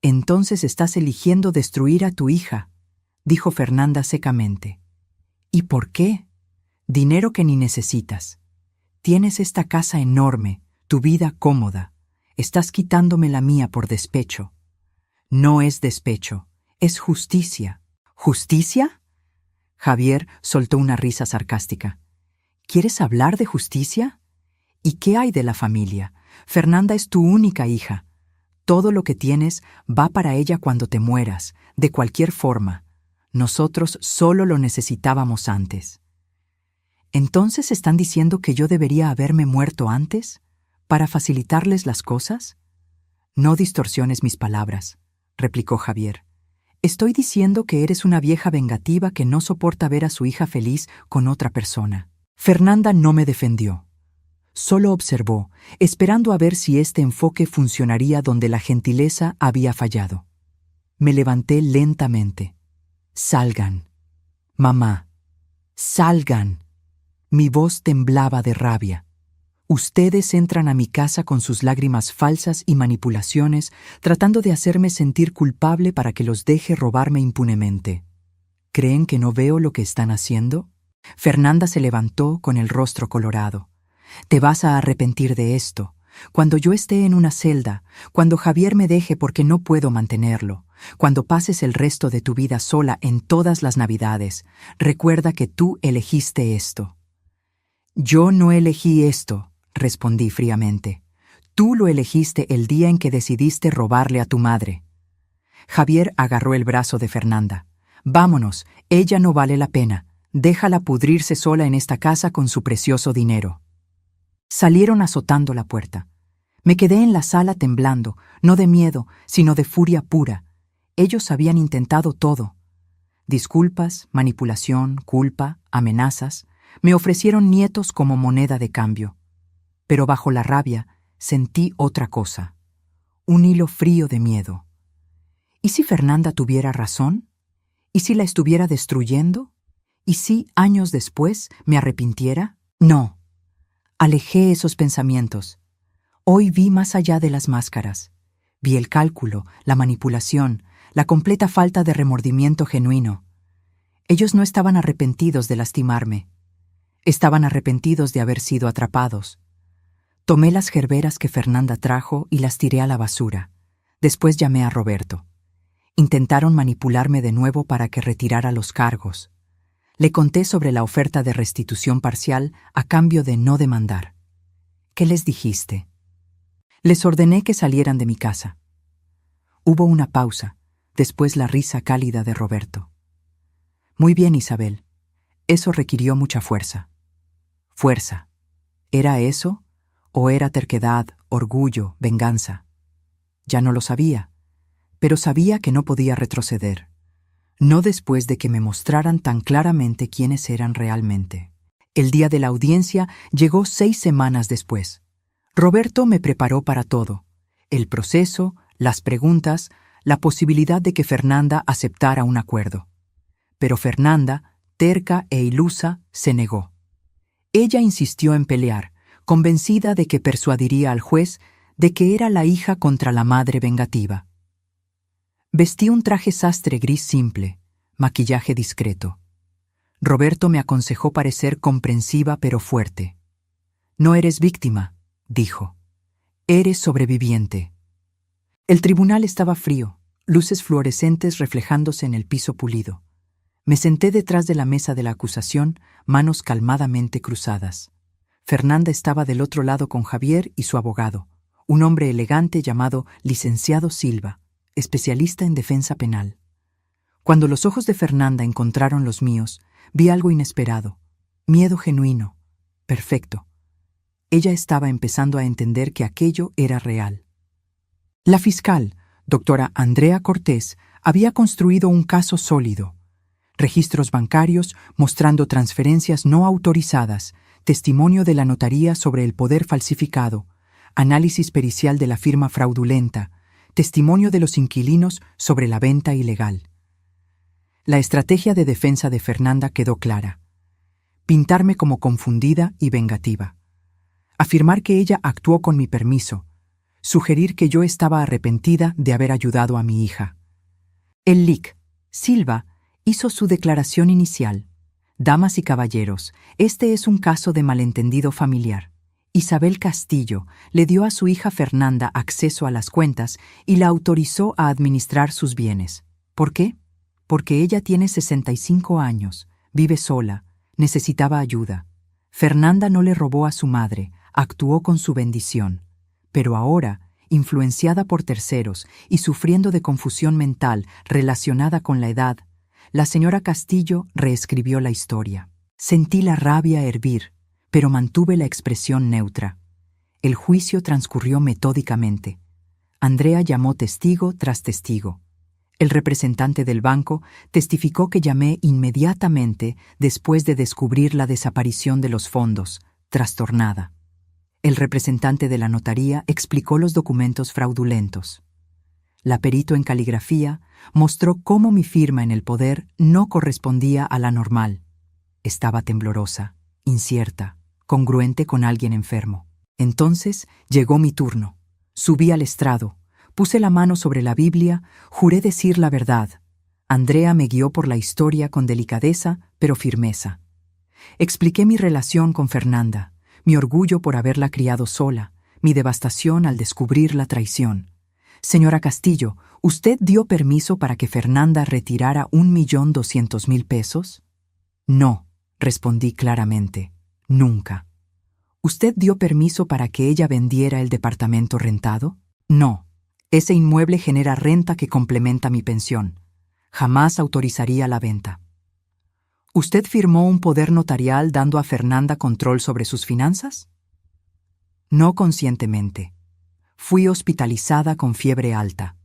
Speaker 1: «Entonces estás eligiendo destruir a tu hija», dijo Fernanda secamente. «¿Y por qué? Dinero que ni necesitas. Tienes esta casa enorme, tu vida cómoda. Estás quitándome la mía por despecho». «No es despecho, es justicia». «¿Justicia?». Javier soltó una risa sarcástica. ¿Quieres hablar de justicia? ¿Y qué hay de la familia? Fernanda es tu única hija. Todo lo que tienes va para ella cuando te mueras, de cualquier forma. Nosotros solo lo necesitábamos antes. ¿Entonces están diciendo que yo debería haberme muerto antes, para facilitarles las cosas? No distorsiones mis palabras, replicó Javier. Estoy diciendo que eres una vieja vengativa que no soporta ver a su hija feliz con otra persona. Fernanda no me defendió. Solo observó, esperando a ver si este enfoque funcionaría donde la gentileza había fallado. Me levanté lentamente. «Salgan. Mamá, salgan». Mi voz temblaba de rabia. Ustedes entran a mi casa con sus lágrimas falsas y manipulaciones, tratando de hacerme sentir culpable para que los deje robarme impunemente. ¿Creen que no veo lo que están haciendo? Fernanda se levantó con el rostro colorado. Te vas a arrepentir de esto. Cuando yo esté en una celda, cuando Javier me deje porque no puedo mantenerlo, cuando pases el resto de tu vida sola en todas las Navidades, recuerda que tú elegiste esto. Yo no elegí esto, respondí fríamente. Tú lo elegiste el día en que decidiste robarle a tu madre. Javier agarró el brazo de Fernanda. Vámonos, ella no vale la pena. Déjala pudrirse sola en esta casa con su precioso dinero. Salieron azotando la puerta. Me quedé en la sala temblando, no de miedo, sino de furia pura. Ellos habían intentado todo. Disculpas, manipulación, culpa, amenazas. Me ofrecieron nietos como moneda de cambio. Pero bajo la rabia sentí otra cosa. Un hilo frío de miedo. ¿Y si Fernanda tuviera razón? ¿Y si la estuviera destruyendo? ¿Y si, años después, me arrepintiera? No. Alejé esos pensamientos. Hoy vi más allá de las máscaras. Vi el cálculo, la manipulación, la completa falta de remordimiento genuino. Ellos no estaban arrepentidos de lastimarme. Estaban arrepentidos de haber sido atrapados. Tomé las gerberas que Fernanda trajo y las tiré a la basura. Después llamé a Roberto. Intentaron manipularme de nuevo para que retirara los cargos. Le conté sobre la oferta de restitución parcial a cambio de no demandar. ¿Qué les dijiste? Les ordené que salieran de mi casa. Hubo una pausa, después la risa cálida de Roberto. Muy bien, Isabel. Eso requirió mucha fuerza. Fuerza. ¿Era eso? ¿O era terquedad, orgullo, venganza? Ya no lo sabía, pero sabía que no podía retroceder. No después de que me mostraran tan claramente quiénes eran realmente. El día de la audiencia llegó 6 semanas después. Roberto me preparó para todo. El proceso, las preguntas, la posibilidad de que Fernanda aceptara un acuerdo. Pero Fernanda, terca e ilusa, se negó. Ella insistió en pelear, convencida de que persuadiría al juez de que era la hija contra la madre vengativa. Vestí un traje sastre gris simple, maquillaje discreto. Roberto me aconsejó parecer comprensiva pero fuerte. «No eres víctima», dijo. «Eres sobreviviente». El tribunal estaba frío, luces fluorescentes reflejándose en el piso pulido. Me senté detrás de la mesa de la acusación, manos calmadamente cruzadas. Fernanda estaba del otro lado con Javier y su abogado, un hombre elegante llamado Licenciado Silva, especialista en defensa penal. Cuando los ojos de Fernanda encontraron los míos, vi algo inesperado, miedo genuino, perfecto. Ella estaba empezando a entender que aquello era real. La fiscal, doctora Andrea Cortés, había construido un caso sólido. Registros bancarios mostrando transferencias no autorizadas, testimonio de la notaría sobre el poder falsificado, análisis pericial de la firma fraudulenta, testimonio de los inquilinos sobre la venta ilegal. La estrategia de defensa de Fernanda quedó clara. Pintarme como confundida y vengativa. Afirmar que ella actuó con mi permiso. Sugerir que yo estaba arrepentida de haber ayudado a mi hija. El LIC, Silva, hizo su declaración inicial. Damas y caballeros, este es un caso de malentendido familiar. Isabel Castillo le dio a su hija Fernanda acceso a las cuentas y la autorizó a administrar sus bienes. ¿Por qué? Porque ella tiene 65 años, vive sola, necesitaba ayuda. Fernanda no le robó a su madre, actuó con su bendición. Pero ahora, influenciada por terceros y sufriendo de confusión mental relacionada con la edad, la señora Castillo reescribió la historia. Sentí la rabia hervir, pero mantuve la expresión neutra. El juicio transcurrió metódicamente. Andrea llamó testigo tras testigo. El representante del banco testificó que llamé inmediatamente después de descubrir la desaparición de los fondos, trastornada. El representante de la notaría explicó los documentos fraudulentos. La perito en caligrafía mostró cómo mi firma en el poder no correspondía a la normal. Estaba temblorosa, incierta, congruente con alguien enfermo. Entonces llegó mi turno. Subí al estrado, puse la mano sobre la Biblia, juré decir la verdad. Andrea me guió por la historia con delicadeza, pero firmeza. Expliqué mi relación con Fernanda, mi orgullo por haberla criado sola, mi devastación al descubrir la traición. Señora Castillo, ¿usted dio permiso para que Fernanda retirara 1.200.000 pesos? No, respondí claramente, nunca. ¿Usted dio permiso para que ella vendiera el departamento rentado? No, ese inmueble genera renta que complementa mi pensión. Jamás autorizaría la venta. ¿Usted firmó un poder notarial dando a Fernanda control sobre sus finanzas? No conscientemente. Fui hospitalizada con fiebre alta.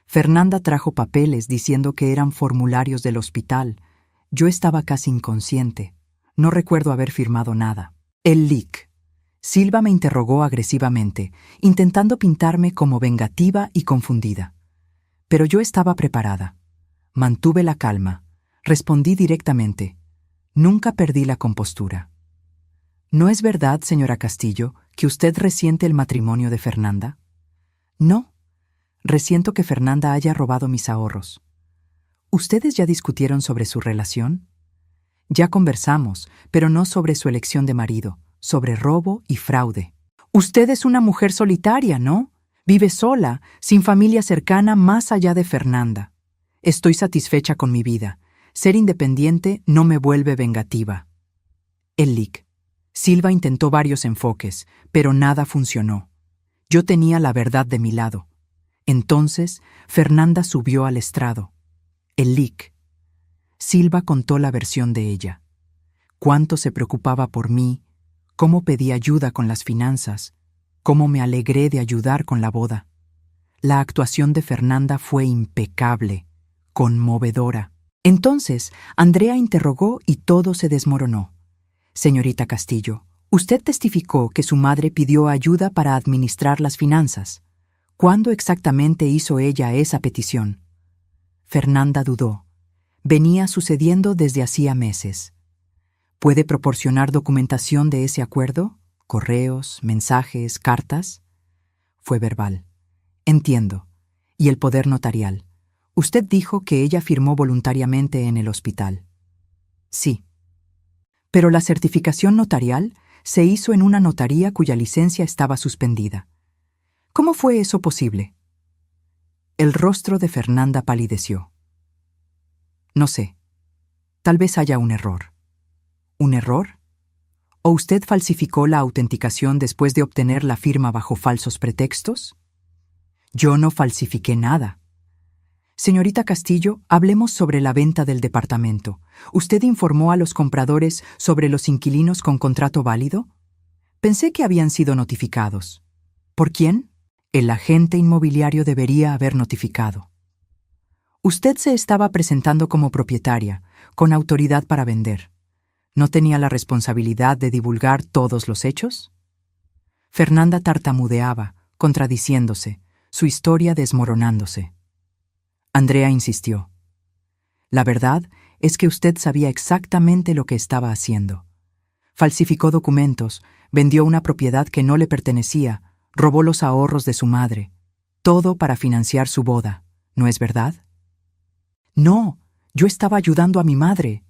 Speaker 1: Fernanda trajo papeles diciendo que eran formularios del hospital. Yo estaba casi inconsciente. No recuerdo haber firmado nada. El LIC. Silva me interrogó agresivamente, intentando pintarme como vengativa y confundida. Pero yo estaba preparada. Mantuve la calma. Respondí directamente. Nunca perdí la compostura. ¿No es verdad, señora Castillo, que usted resiente el matrimonio de Fernanda? No. Resiento que Fernanda haya robado mis ahorros. ¿Ustedes ya discutieron sobre su relación? Ya conversamos, pero no sobre su elección de marido, sobre robo y fraude. Usted es una mujer solitaria, ¿no? Vive sola, sin familia cercana más allá de Fernanda. Estoy satisfecha con mi vida. Ser independiente no me vuelve vengativa. El LIC. Silva intentó varios enfoques, pero nada funcionó. Yo tenía la verdad de mi lado. Entonces, Fernanda subió al estrado. El LIC. Silva contó la versión de ella. Cuánto se preocupaba por mí, cómo pedí ayuda con las finanzas, cómo me alegré de ayudar con la boda. La actuación de Fernanda fue impecable, conmovedora. Entonces, Andrea interrogó y todo se desmoronó. Señorita Castillo, usted testificó que su madre pidió ayuda para administrar las finanzas. ¿Cuándo exactamente hizo ella esa petición? Fernanda dudó. Venía sucediendo desde hacía meses. ¿Puede proporcionar documentación de ese acuerdo? ¿Correos, mensajes, cartas? Fue verbal. Entiendo. ¿Y el poder notarial? Usted dijo que ella firmó voluntariamente en el hospital. Sí. Pero la certificación notarial se hizo en una notaría cuya licencia estaba suspendida. ¿Cómo fue eso posible? El rostro de Fernanda palideció. No sé. Tal vez haya un error. ¿Un error? ¿O usted falsificó la autenticación después de obtener la firma bajo falsos pretextos? Yo no falsifiqué nada. Señorita Castillo, hablemos sobre la venta del departamento. ¿Usted informó a los compradores sobre los inquilinos con contrato válido? Pensé que habían sido notificados. ¿Por quién? El agente inmobiliario debería haber notificado. Usted se estaba presentando como propietaria, con autoridad para vender. ¿No tenía la responsabilidad de divulgar todos los hechos? Fernanda tartamudeaba, contradiciéndose, su historia desmoronándose. Andrea insistió. La verdad es que usted sabía exactamente lo que estaba haciendo. Falsificó documentos, vendió una propiedad que no le pertenecía, robó los ahorros de su madre. Todo para financiar su boda, ¿no es verdad? No, yo estaba ayudando a mi madre.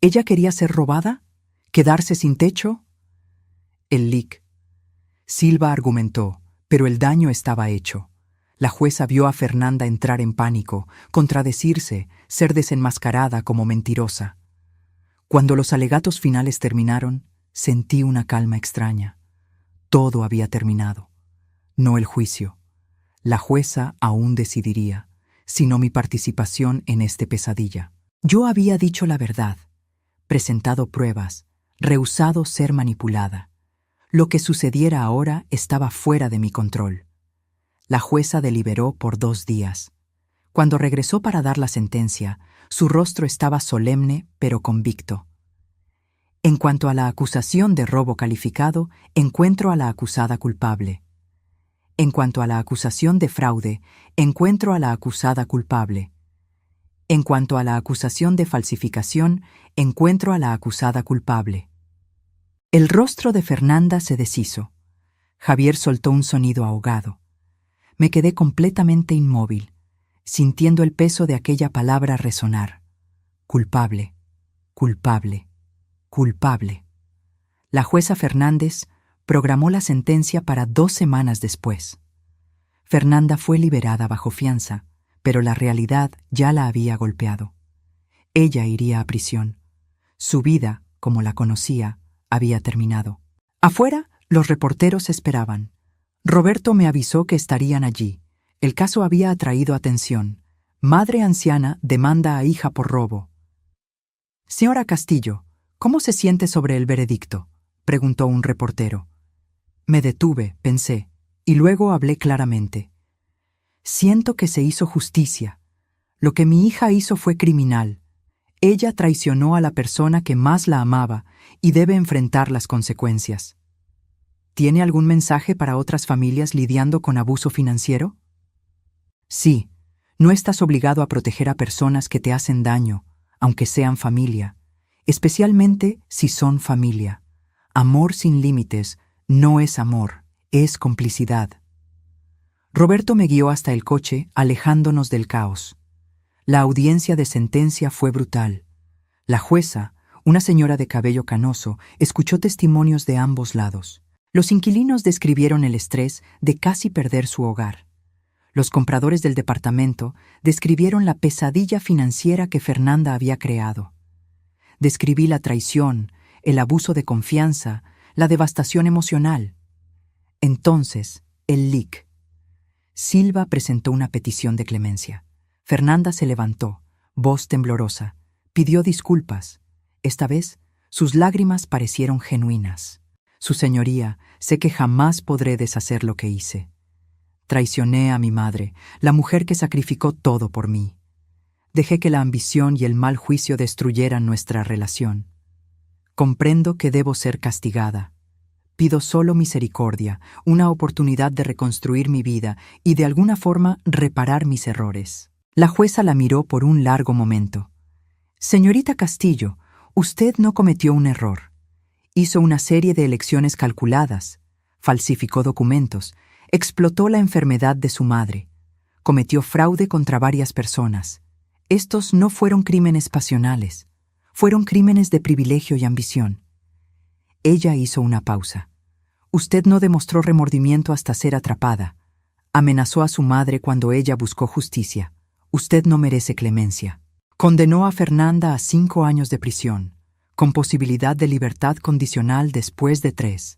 Speaker 1: ¿Ella quería ser robada? ¿Quedarse sin techo? El LIC. Silva argumentó, pero el daño estaba hecho. La jueza vio a Fernanda entrar en pánico, contradecirse, ser desenmascarada como mentirosa. Cuando los alegatos finales terminaron, sentí una calma extraña. Todo había terminado. No el juicio. La jueza aún decidiría, sino mi participación en este pesadilla. Yo había dicho la verdad, presentado pruebas, rehusado ser manipulada. Lo que sucediera ahora estaba fuera de mi control. La jueza deliberó por 2 días. Cuando regresó para dar la sentencia, su rostro estaba solemne pero convicto. En cuanto a la acusación de robo calificado, encuentro a la acusada culpable. En cuanto a la acusación de fraude, encuentro a la acusada culpable. En cuanto a la acusación de falsificación, encuentro a la acusada culpable. El rostro de Fernanda se deshizo. Javier soltó un sonido ahogado. Me quedé completamente inmóvil, sintiendo el peso de aquella palabra resonar. Culpable, culpable, culpable. La jueza Fernández programó la sentencia para 2 semanas después. Fernanda fue liberada bajo fianza, pero la realidad ya la había golpeado. Ella iría a prisión. Su vida, como la conocía, había terminado. Afuera, los reporteros esperaban. Roberto me avisó que estarían allí. El caso había atraído atención. Madre anciana demanda a hija por robo. Señora Castillo, ¿cómo se siente sobre el veredicto?, preguntó un reportero. Me detuve, pensé, y luego hablé claramente. Siento que se hizo justicia. Lo que mi hija hizo fue criminal. Ella traicionó a la persona que más la amaba y debe enfrentar las consecuencias. ¿Tiene algún mensaje para otras familias lidiando con abuso financiero? Sí, no estás obligado a proteger a personas que te hacen daño, aunque sean familia, especialmente si son familia. Amor sin límites no es amor, es complicidad. Roberto me guió hasta el coche, alejándonos del caos. La audiencia de sentencia fue brutal. La jueza, una señora de cabello canoso, escuchó testimonios de ambos lados. Los inquilinos describieron el estrés de casi perder su hogar. Los compradores del departamento describieron la pesadilla financiera que Fernanda había creado. Describí la traición, el abuso de confianza, la devastación emocional. Entonces, el LIC. Silva presentó una petición de clemencia. Fernanda se levantó, voz temblorosa, pidió disculpas. Esta vez, sus lágrimas parecieron genuinas. Su señoría, sé que jamás podré deshacer lo que hice. Traicioné a mi madre, la mujer que sacrificó todo por mí. Dejé que la ambición y el mal juicio destruyeran nuestra relación. Comprendo que debo ser castigada. Pido solo misericordia, una oportunidad de reconstruir mi vida y de alguna forma reparar mis errores. La jueza la miró por un largo momento. Señorita Castillo, usted no cometió un error. Hizo una serie de elecciones calculadas, falsificó documentos, explotó la enfermedad de su madre, cometió fraude contra varias personas. Estos no fueron crímenes pasionales, fueron crímenes de privilegio y ambición. Ella hizo una pausa. Usted no demostró remordimiento hasta ser atrapada. Amenazó a su madre cuando ella buscó justicia. Usted no merece clemencia. Condenó a Fernanda a 5 años de prisión, con posibilidad de libertad condicional después de 3.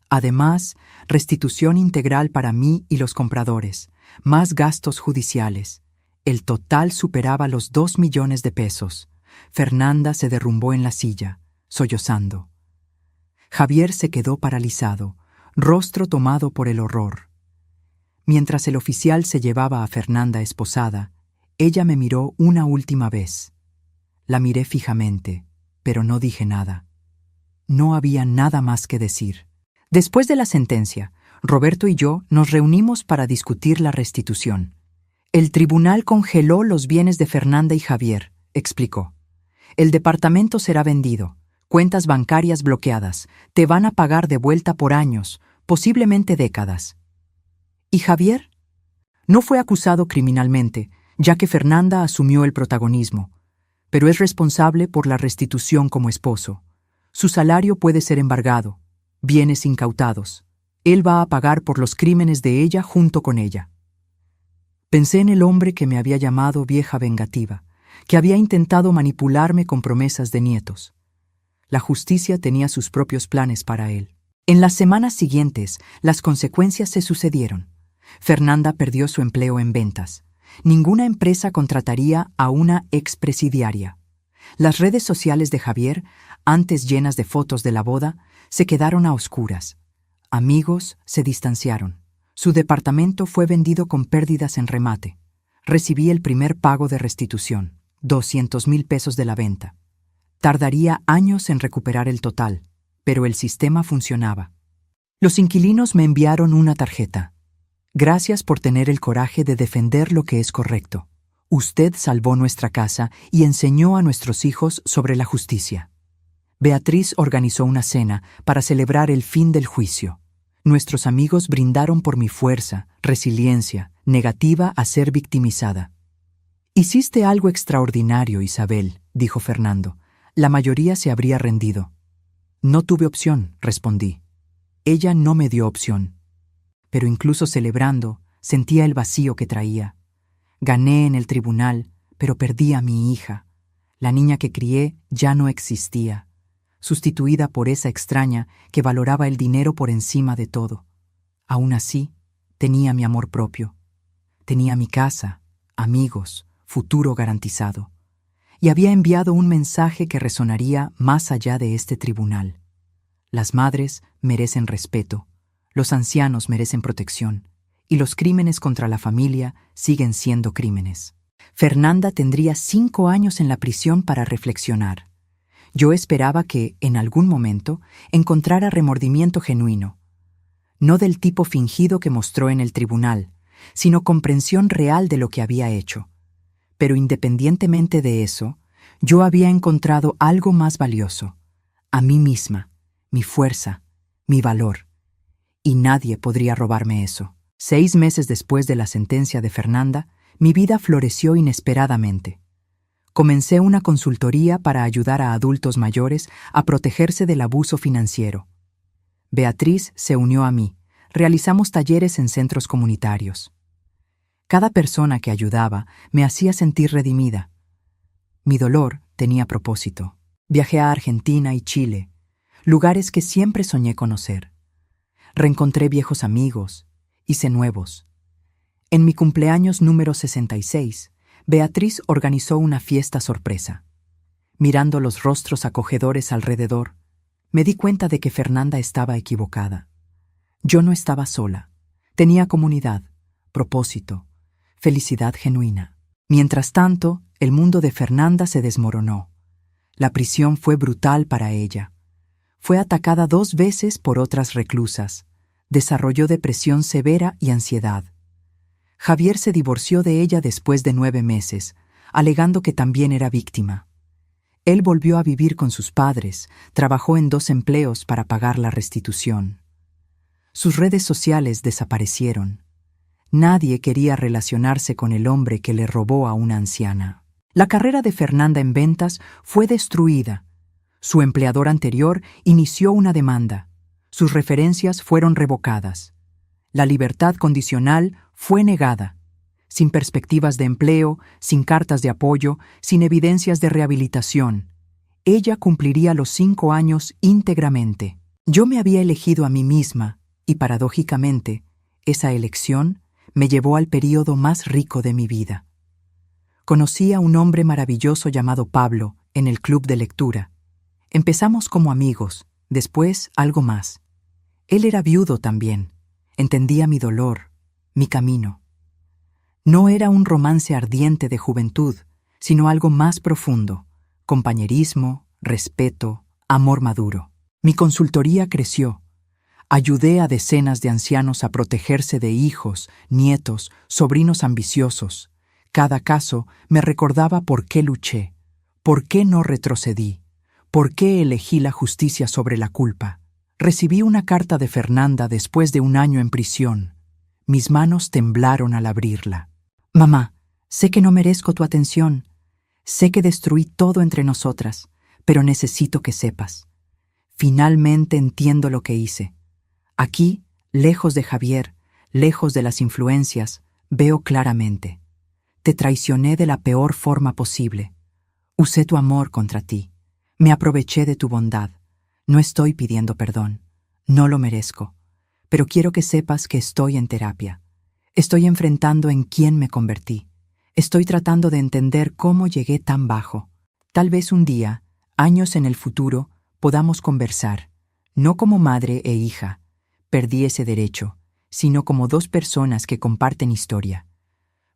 Speaker 1: Además, restitución integral para mí y los compradores, más gastos judiciales. El total superaba los 2 millones de pesos. Fernanda se derrumbó en la silla, sollozando. Javier se quedó paralizado, rostro tomado por el horror. Mientras el oficial se llevaba a Fernanda esposada, ella me miró una última vez. La miré fijamente, pero no dije nada. No había nada más que decir. Después de la sentencia, Roberto y yo nos reunimos para discutir la restitución. El tribunal congeló los bienes de Fernanda y Javier, explicó. El departamento será vendido, cuentas bancarias bloqueadas, te van a pagar de vuelta por años, posiblemente décadas. ¿Y Javier? No fue acusado criminalmente, ya que Fernanda asumió el protagonismo, pero es responsable por la restitución como esposo. Su salario puede ser embargado, bienes incautados. Él va a pagar por los crímenes de ella junto con ella. Pensé en el hombre que me había llamado vieja vengativa, que había intentado manipularme con promesas de nietos. La justicia tenía sus propios planes para él. En las semanas siguientes, las consecuencias se sucedieron. Fernanda perdió su empleo en ventas. Ninguna empresa contrataría a una expresidiaria. Las redes sociales de Javier, antes llenas de fotos de la boda, se quedaron a oscuras. Amigos se distanciaron. Su departamento fue vendido con pérdidas en remate. Recibí el primer pago de restitución, 200,000 pesos de la venta. Tardaría años en recuperar el total, pero el sistema funcionaba. Los inquilinos me enviaron una tarjeta. Gracias por tener el coraje de defender lo que es correcto. Usted salvó nuestra casa y enseñó a nuestros hijos sobre la justicia. Beatriz organizó una cena para celebrar el fin del juicio. Nuestros amigos brindaron por mi fuerza, resiliencia, negativa a ser victimizada. Hiciste algo extraordinario, Isabel, dijo Fernando. La mayoría se habría rendido. No tuve opción, respondí. Ella no me dio opción. Pero incluso celebrando, sentía el vacío que traía. Gané en el tribunal, pero perdí a mi hija. La niña que crié ya no existía, sustituida por esa extraña que valoraba el dinero por encima de todo. Aún así, tenía mi amor propio. Tenía mi casa, amigos, futuro garantizado. Y había enviado un mensaje que resonaría más allá de este tribunal. Las madres merecen respeto. Los ancianos merecen protección, y los crímenes contra la familia siguen siendo crímenes. Fernanda tendría 5 años en la prisión para reflexionar. Yo esperaba que, en algún momento, encontrara remordimiento genuino. No del tipo fingido que mostró en el tribunal, sino comprensión real de lo que había hecho. Pero independientemente de eso, yo había encontrado algo más valioso. A mí misma, mi fuerza, mi valor. Y nadie podría robarme eso. 6 meses después de la sentencia de Fernanda, mi vida floreció inesperadamente. Comencé una consultoría para ayudar a adultos mayores a protegerse del abuso financiero. Beatriz se unió a mí. Realizamos talleres en centros comunitarios. Cada persona que ayudaba me hacía sentir redimida. Mi dolor tenía propósito. Viajé a Argentina y Chile, lugares que siempre soñé conocer. Reencontré viejos amigos, hice nuevos. En mi cumpleaños número 66, Beatriz organizó una fiesta sorpresa. Mirando los rostros acogedores alrededor, me di cuenta de que Fernanda estaba equivocada. Yo no estaba sola. Tenía comunidad, propósito, felicidad genuina. Mientras tanto, el mundo de Fernanda se desmoronó. La prisión fue brutal para ella. Fue atacada 2 veces por otras reclusas. Desarrolló depresión severa y ansiedad. Javier se divorció de ella después de 9 meses, alegando que también era víctima. Él volvió a vivir con sus padres, trabajó en 2 empleos para pagar la restitución. Sus redes sociales desaparecieron. Nadie quería relacionarse con el hombre que le robó a una anciana. La carrera de Fernanda en ventas fue destruida. Su empleador anterior inició una demanda. Sus referencias fueron revocadas. La libertad condicional fue negada, sin perspectivas de empleo, sin cartas de apoyo, sin evidencias de rehabilitación. Ella cumpliría los 5 años íntegramente. Yo me había elegido a mí misma y, paradójicamente, esa elección me llevó al período más rico de mi vida. Conocí a un hombre maravilloso llamado Pablo en el club de lectura. Empezamos como amigos, después algo más. Él era viudo también, entendía mi dolor, mi camino. No era un romance ardiente de juventud, sino algo más profundo, compañerismo, respeto, amor maduro. Mi consultoría creció. Ayudé a decenas de ancianos a protegerse de hijos, nietos, sobrinos ambiciosos. Cada caso me recordaba por qué luché, por qué no retrocedí, por qué elegí la justicia sobre la culpa. Recibí una carta de Fernanda después de 1 año en prisión. Mis manos temblaron al abrirla. Mamá, sé que no merezco tu atención. Sé que destruí todo entre nosotras, pero necesito que sepas. Finalmente entiendo lo que hice. Aquí, lejos de Javier, lejos de las influencias, veo claramente. Te traicioné de la peor forma posible. Usé tu amor contra ti. Me aproveché de tu bondad. No estoy pidiendo perdón. No lo merezco. Pero quiero que sepas que estoy en terapia. Estoy enfrentando en quién me convertí. Estoy tratando de entender cómo llegué tan bajo. Tal vez un día, años en el futuro, podamos conversar, no como madre e hija. Perdí ese derecho, sino como 2 personas que comparten historia.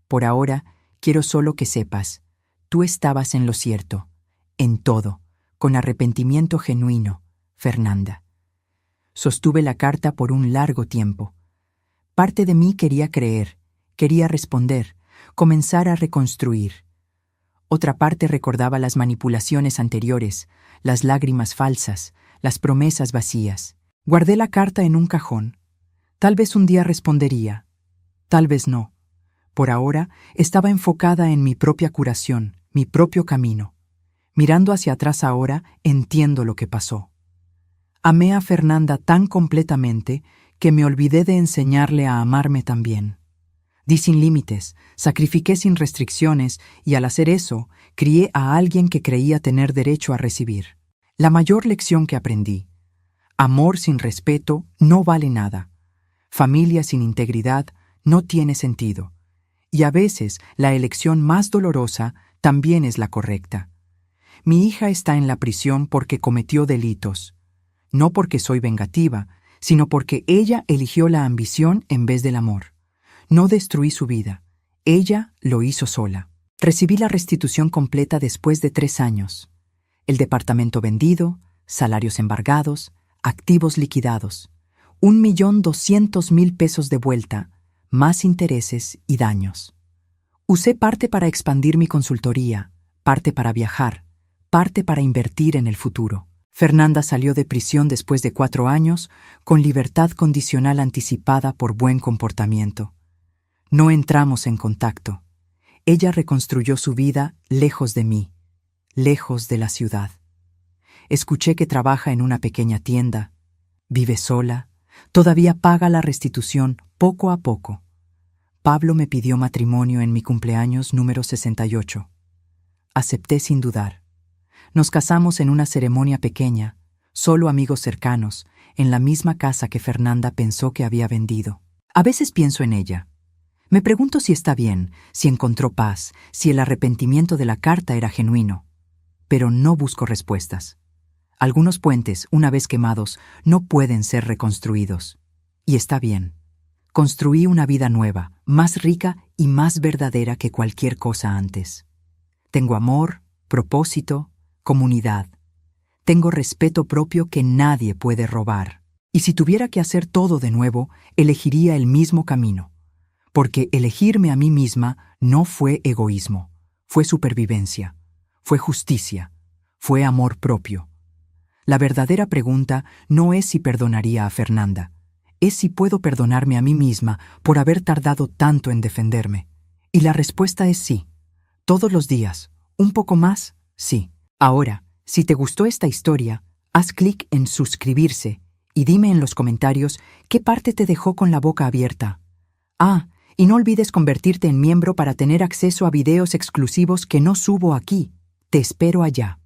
Speaker 1: Por ahora, quiero solo que sepas, tú estabas en lo cierto, en todo, con arrepentimiento genuino, Fernanda. Sostuve la carta por un largo tiempo. Parte de mí quería creer, quería responder, comenzar a reconstruir. Otra parte recordaba las manipulaciones anteriores, las lágrimas falsas, las promesas vacías. Guardé la carta en un cajón. Tal vez un día respondería, tal vez no. Por ahora estaba enfocada en mi propia curación, mi propio camino. Mirando hacia atrás ahora, entiendo lo que pasó. Amé a Fernanda tan completamente que me olvidé de enseñarle a amarme también. Di sin límites, sacrifiqué sin restricciones y al hacer eso, crié a alguien que creía tener derecho a recibir. La mayor lección que aprendí: amor sin respeto no vale nada. Familia sin integridad no tiene sentido. Y a veces la elección más dolorosa también es la correcta. Mi hija está en la prisión porque cometió delitos. No porque soy vengativa, sino porque ella eligió la ambición en vez del amor. No destruí su vida. Ella lo hizo sola. Recibí la restitución completa después de 3 años. El departamento vendido, salarios embargados, activos liquidados. 1.200.000 pesos de vuelta, más intereses y daños. Usé parte para expandir mi consultoría, parte para viajar, parte para invertir en el futuro. Fernanda salió de prisión después de 4 años con libertad condicional anticipada por buen comportamiento. No entramos en contacto. Ella reconstruyó su vida lejos de mí, lejos de la ciudad. Escuché que trabaja en una pequeña tienda, vive sola, todavía paga la restitución poco a poco. Pablo me pidió matrimonio en mi cumpleaños número 68. Acepté sin dudar. Nos casamos en una ceremonia pequeña, solo amigos cercanos, en la misma casa que Fernanda pensó que había vendido. A veces pienso en ella. Me pregunto si está bien, si encontró paz, si el arrepentimiento de la carta era genuino. Pero no busco respuestas. Algunos puentes, una vez quemados, no pueden ser reconstruidos. Y está bien. Construí una vida nueva, más rica y más verdadera que cualquier cosa antes. Tengo amor, propósito, comunidad. Tengo respeto propio que nadie puede robar. Y si tuviera que hacer todo de nuevo, elegiría el mismo camino. Porque elegirme a mí misma no fue egoísmo, fue supervivencia, fue justicia, fue amor propio. La verdadera pregunta no es si perdonaría a Fernanda, es si puedo perdonarme a mí misma por haber tardado tanto en defenderme. Y la respuesta es sí. Todos los días, un poco más, sí. Ahora, si te gustó esta historia, haz clic en suscribirse y dime en los comentarios qué parte te dejó con la boca abierta. Ah, Y no olvides convertirte en miembro para tener acceso a videos exclusivos que no subo aquí. Te espero allá.